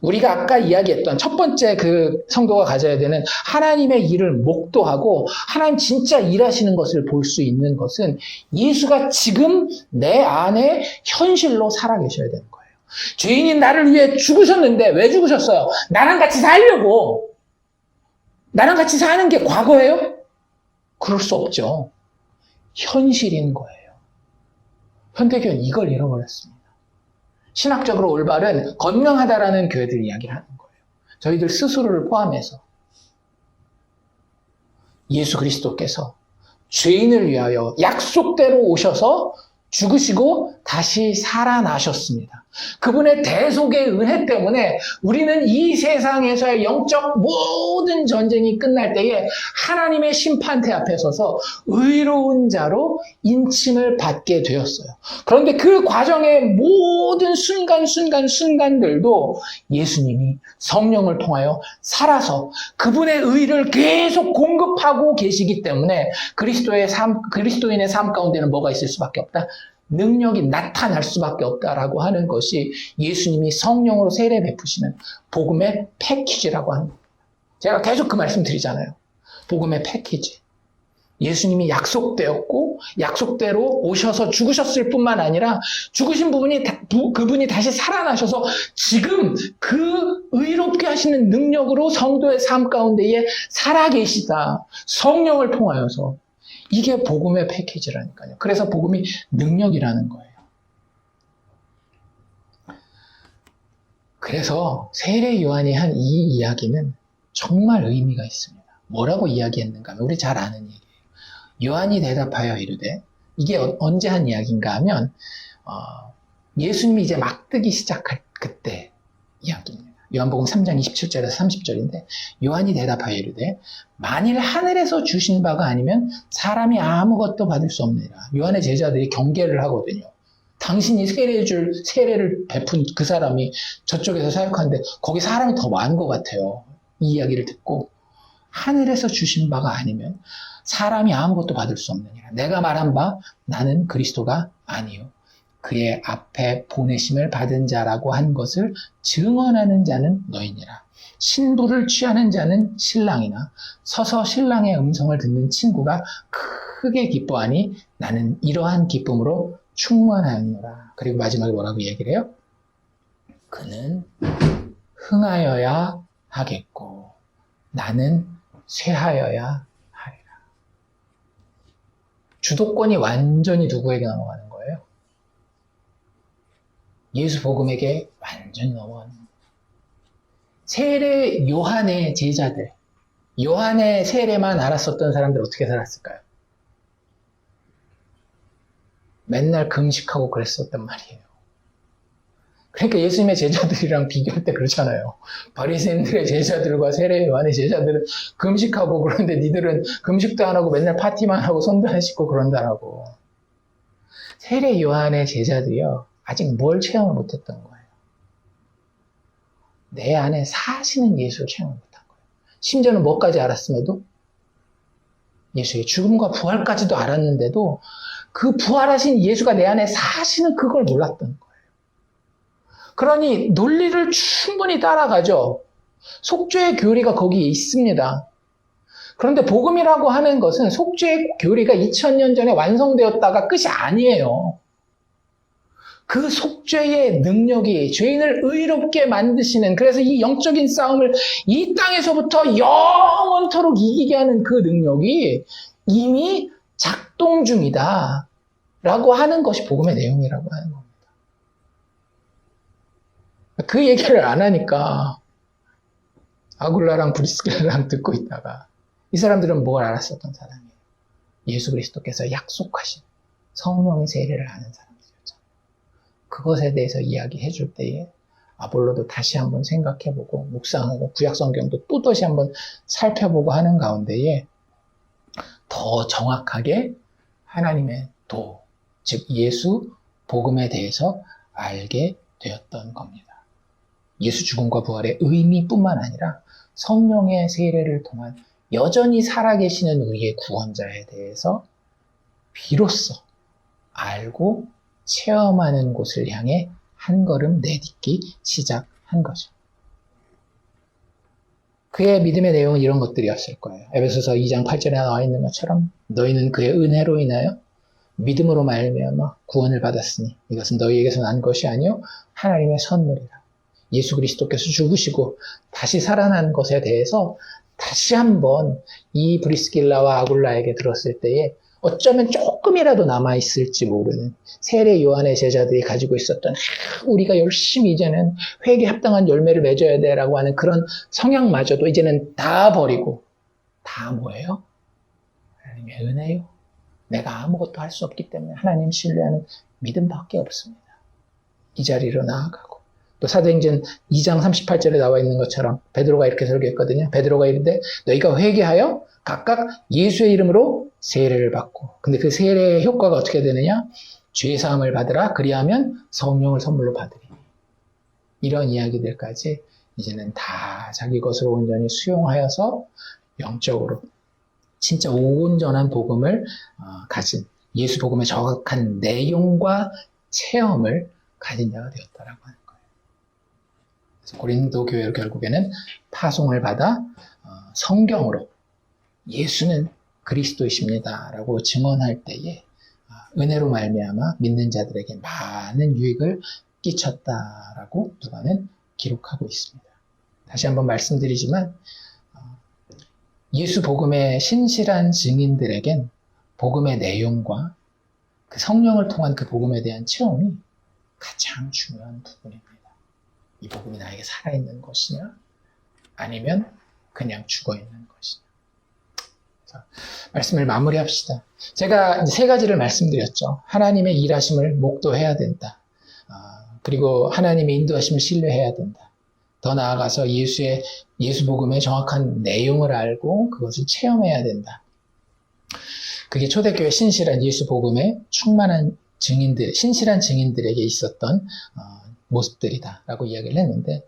우리가 아까 이야기했던 첫 번째 그 성도가 가져야 되는 하나님의 일을 목도하고 하나님 진짜 일하시는 것을 볼 수 있는 것은 예수가 지금 내 안에 현실로 살아계셔야 되는 거예요. 죄인인 나를 위해 죽으셨는데 왜 죽으셨어요? 나랑 같이 살려고. 나랑 같이 사는 게 과거예요? 그럴 수 없죠. 현실인 거예요. 현대교회는 이걸 잃어버렸습니다. 신학적으로 올바른 건강하다라는 교회들 이야기를 하는 거예요. 저희들 스스로를 포함해서 예수 그리스도께서 죄인을 위하여 약속대로 오셔서 죽으시고 다시 살아나셨습니다. 그분의 대속의 은혜 때문에 우리는 이 세상에서의 영적 모든 전쟁이 끝날 때에 하나님의 심판대 앞에 서서 의로운 자로 인침을 받게 되었어요. 그런데 그 과정의 모든 순간들도 예수님이 성령을 통하여 살아서 그분의 의를 계속 공급하고 계시기 때문에 그리스도인의 삶 가운데는 뭐가 있을 수밖에 없다? 능력이 나타날 수밖에 없다라고 하는 것이 예수님이 성령으로 세례 베푸시는 복음의 패키지라고 합니다. 제가 계속 그 말씀 드리잖아요. 복음의 패키지. 예수님이 약속되었고 약속대로 오셔서 죽으셨을 뿐만 아니라 죽으신 그분이 다시 살아나셔서 지금 그 의롭게 하시는 능력으로 성도의 삶 가운데에 살아계시다. 성령을 통하여서. 이게 복음의 패키지라니까요. 그래서 복음이 능력이라는 거예요. 그래서 세례 요한이 한 이 이야기는 정말 의미가 있습니다. 뭐라고 이야기했는가 하면 우리 잘 아는 얘기예요. 요한이 대답하여 이르되 이게 언제 한 이야기인가 하면 예수님이 이제 막 뜨기 시작할 그때 이야기입니다. 요한복음 3장 27절에서 30절인데 요한이 대답하여 이르되 만일 하늘에서 주신 바가 아니면 사람이 아무것도 받을 수 없느니라. 요한의 제자들이 경계를 하거든요. 당신이 세례를 베푼 그 사람이 저쪽에서 사역하는데 거기 사람이 더 많은 것 같아요. 이 이야기를 듣고 하늘에서 주신 바가 아니면 사람이 아무것도 받을 수 없느니라. 내가 말한 바 나는 그리스도가 아니요 그의 앞에 보내심을 받은 자라고 한 것을 증언하는 자는 너희니라. 신부를 취하는 자는 신랑이나 서서 신랑의 음성을 듣는 친구가 크게 기뻐하니 나는 이러한 기쁨으로 충만하였노라. 그리고 마지막에 뭐라고 얘기를 해요? 그는 흥하여야 하겠고 나는 쇠하여야 하리라. 주도권이 완전히 누구에게 넘어가는 거예요? 예수 복음에게 완전히 넘어가는 거예요. 세례 요한의 제자들, 요한의 세례만 알았었던 사람들 어떻게 살았을까요? 맨날 금식하고 그랬었단 말이에요. 그러니까 예수님의 제자들이랑 비교할 때 그렇잖아요. 바리새인들의 제자들과 세례 요한의 제자들은 금식하고 그러는데 니들은 금식도 안 하고 맨날 파티만 하고 손도 안 씻고 그런다라고. 세례 요한의 제자들이요. 아직 뭘 체험을 못했던 거예요. 내 안에 사시는 예수를 체험을 못한 거예요. 심지어는 뭐까지 알았음에도 예수의 죽음과 부활까지도 알았는데도 그 부활하신 예수가 내 안에 사시는 그걸 몰랐던 거예요. 그러니 논리를 충분히 따라가죠. 속죄의 교리가 거기에 있습니다. 그런데 복음이라고 하는 것은 속죄의 교리가 2000년 전에 완성되었다가 끝이 아니에요. 그 속죄의 능력이 죄인을 의롭게 만드시는, 그래서 이 영적인 싸움을 이 땅에서부터 영원토록 이기게 하는 그 능력이 이미 작동 중이다 라고 하는 것이 복음의 내용이라고 하는 겁니다. 그 얘기를 안 하니까 아굴라랑 브리스길라랑 듣고 있다가 이 사람들은 뭘 알았었던 사람이에요? 예수 그리스도께서 약속하신 성령의 세례를 아는 사람들이었잖아요. 그것에 대해서 이야기해 줄 때에 아볼로도 다시 한번 생각해보고 묵상하고 구약성경도 또다시 한번 살펴보고 하는 가운데에 더 정확하게 하나님의 도, 즉 예수 복음에 대해서 알게 되었던 겁니다. 예수 죽음과 부활의 의미뿐만 아니라 성령의 세례를 통한 여전히 살아계시는 우리의 구원자에 대해서 비로소 알고 체험하는 곳을 향해 한 걸음 내딛기 시작한 거죠. 그의 믿음의 내용은 이런 것들이었을 거예요. 에베소서 2장 8절에 나와 있는 것처럼 너희는 그의 은혜로 인하여 믿음으로 말미암아 구원을 받았으니 이것은 너희에게서 난 것이 아니요 하나님의 선물이라. 예수 그리스도께서 죽으시고 다시 살아난 것에 대해서 다시 한번 이 브리스길라와 아굴라에게 들었을 때에 어쩌면 조금이라도 남아있을지 모르는 세례 요한의 제자들이 가지고 있었던 우리가 열심히 이제는 회개에 합당한 열매를 맺어야 돼라고 하는 그런 성향마저도 이제는 다 버리고 다 뭐예요? 하나님의 은혜요. 내가 아무것도 할 수 없기 때문에 하나님 신뢰하는 믿음밖에 없습니다. 이 자리로 나아가고 또 사도행전 2장 38절에 나와 있는 것처럼 베드로가 이렇게 설교했거든요. 베드로가 이르되 너희가 회개하여 각각 예수의 이름으로 세례를 받고, 근데 그 세례의 효과가 어떻게 되느냐? 죄사함을 받으라. 그리하면 성령을 선물로 받으리. 이런 이야기들까지 이제는 다 자기 것으로 온전히 수용하여서 영적으로 진짜 온전한 복음을 가진, 예수 복음의 정확한 내용과 체험을 가진 자가 되었다라고 하는 거예요. 그래서 고린도 교회로 결국에는 파송을 받아 성경으로 예수는 그리스도이십니다 라고 증언할 때에 은혜로 말미암아 믿는 자들에게 많은 유익을 끼쳤다라고 누가는 기록하고 있습니다. 다시 한번 말씀드리지만 예수 복음의 신실한 증인들에겐 복음의 내용과 그 성령을 통한 그 복음에 대한 체험이 가장 중요한 부분입니다. 이 복음이 나에게 살아있는 것이냐 아니면 그냥 죽어있는 것이냐. 자, 말씀을 마무리합시다. 제가 세 가지를 말씀드렸죠. 하나님의 일하심을 목도해야 된다. 그리고 하나님의 인도하심을 신뢰해야 된다. 더 나아가서 예수 복음의 정확한 내용을 알고 그것을 체험해야 된다. 그게 초대교회 신실한 예수 복음의 충만한 증인들, 신실한 증인들에게 있었던 모습들이다라고 이야기를 했는데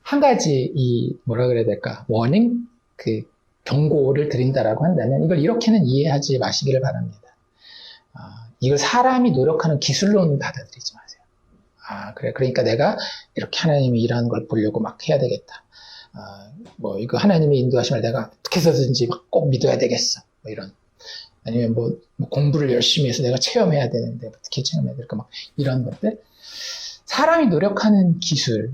한 가지 뭐라 그래야 될까? 워닝, 경고를 드린다라고 한다면 이걸 이렇게는 이해하지 마시기를 바랍니다. 이걸 사람이 노력하는 기술로는 받아들이지 마세요. 아, 그래. 그러니까 내가 이렇게 하나님이 일하는 걸 보려고 막 해야 되겠다. 뭐, 이거 하나님의 인도하심을 내가 어떻게 해서든지 막 꼭 믿어야 되겠어. 뭐 이런. 아니면 뭐 공부를 열심히 해서 내가 체험해야 되는데 어떻게 체험해야 될까. 막 이런 것들. 사람이 노력하는 기술의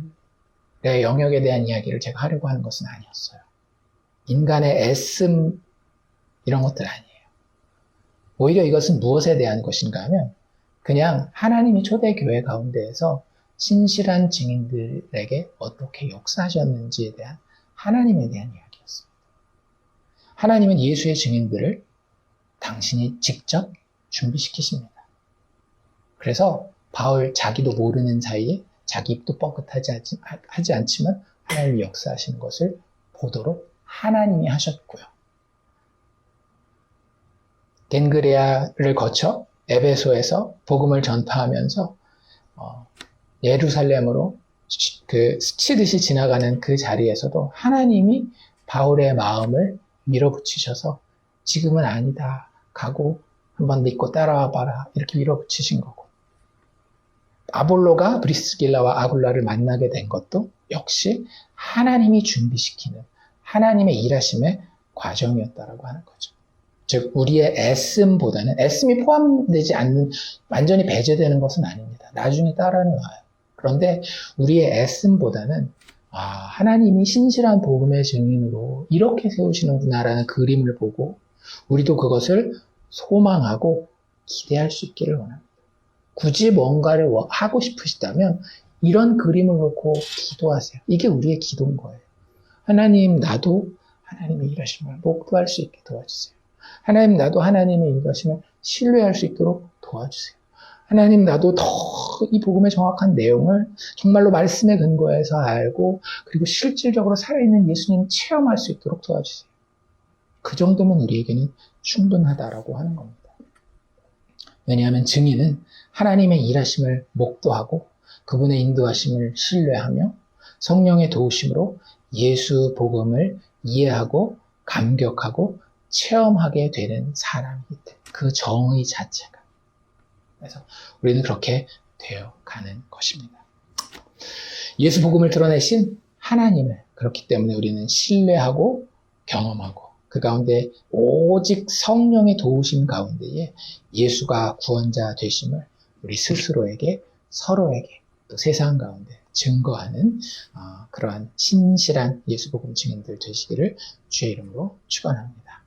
영역에 대한 이야기를 제가 하려고 하는 것은 아니었어요. 인간의 애씀, 이런 것들 아니에요. 오히려 이것은 무엇에 대한 것인가 하면 그냥 하나님이 초대교회 가운데에서 신실한 증인들에게 어떻게 역사하셨는지에 대한 하나님에 대한 이야기였습니다. 하나님은 예수의 증인들을 당신이 직접 준비시키십니다. 그래서 바울 자기도 모르는 사이에 자기 입도 뻥끗하지 하지 않지만 하나님이 역사하시는 것을 보도록 하나님이 하셨고요. 겐그레아를 거쳐 에베소에서 복음을 전파하면서 예루살렘으로 스치듯이 지나가는 그 자리에서도 하나님이 바울의 마음을 밀어붙이셔서 지금은 아니다. 가고 한번 믿고 따라와 봐라. 이렇게 밀어붙이신 거고. 아볼로가 브리스길라와 아굴라를 만나게 된 것도 역시 하나님이 준비시키는 하나님의 일하심의 과정이었다라고 하는 거죠. 즉 우리의 애씀보다는 애씀이 포함되지 않는 완전히 배제되는 것은 아닙니다. 나중에 따라는 와요. 그런데 우리의 애씀보다는 하나님이 신실한 복음의 증인으로 이렇게 세우시는구나라는 그림을 보고 우리도 그것을 소망하고 기대할 수 있기를 원합니다. 굳이 뭔가를 하고 싶으시다면 이런 그림을 놓고 기도하세요. 이게 우리의 기도인 거예요. 하나님, 나도 하나님의 일하심을 목도할 수 있게 도와주세요. 하나님, 나도 하나님의 일하심을 신뢰할 수 있도록 도와주세요. 하나님, 나도 더 이 복음의 정확한 내용을 정말로 말씀에 근거해서 알고 그리고 실질적으로 살아있는 예수님 체험할 수 있도록 도와주세요. 그 정도면 우리에게는 충분하다라고 하는 겁니다. 왜냐하면 증인은 하나님의 일하심을 목도하고 그분의 인도하심을 신뢰하며 성령의 도우심으로 예수 복음을 이해하고 감격하고 체험하게 되는 사람이기 때문에 그 정의 자체가. 그래서 우리는 그렇게 되어 가는 것입니다. 예수 복음을 드러내신 하나님을 그렇기 때문에 우리는 신뢰하고 경험하고 그 가운데 오직 성령의 도우심 가운데에 예수가 구원자 되심을 우리 스스로에게 서로에게 또 세상 가운데 증거하는 그러한 신실한 예수 복음 증인들 되시기를 주의 이름으로 축원합니다.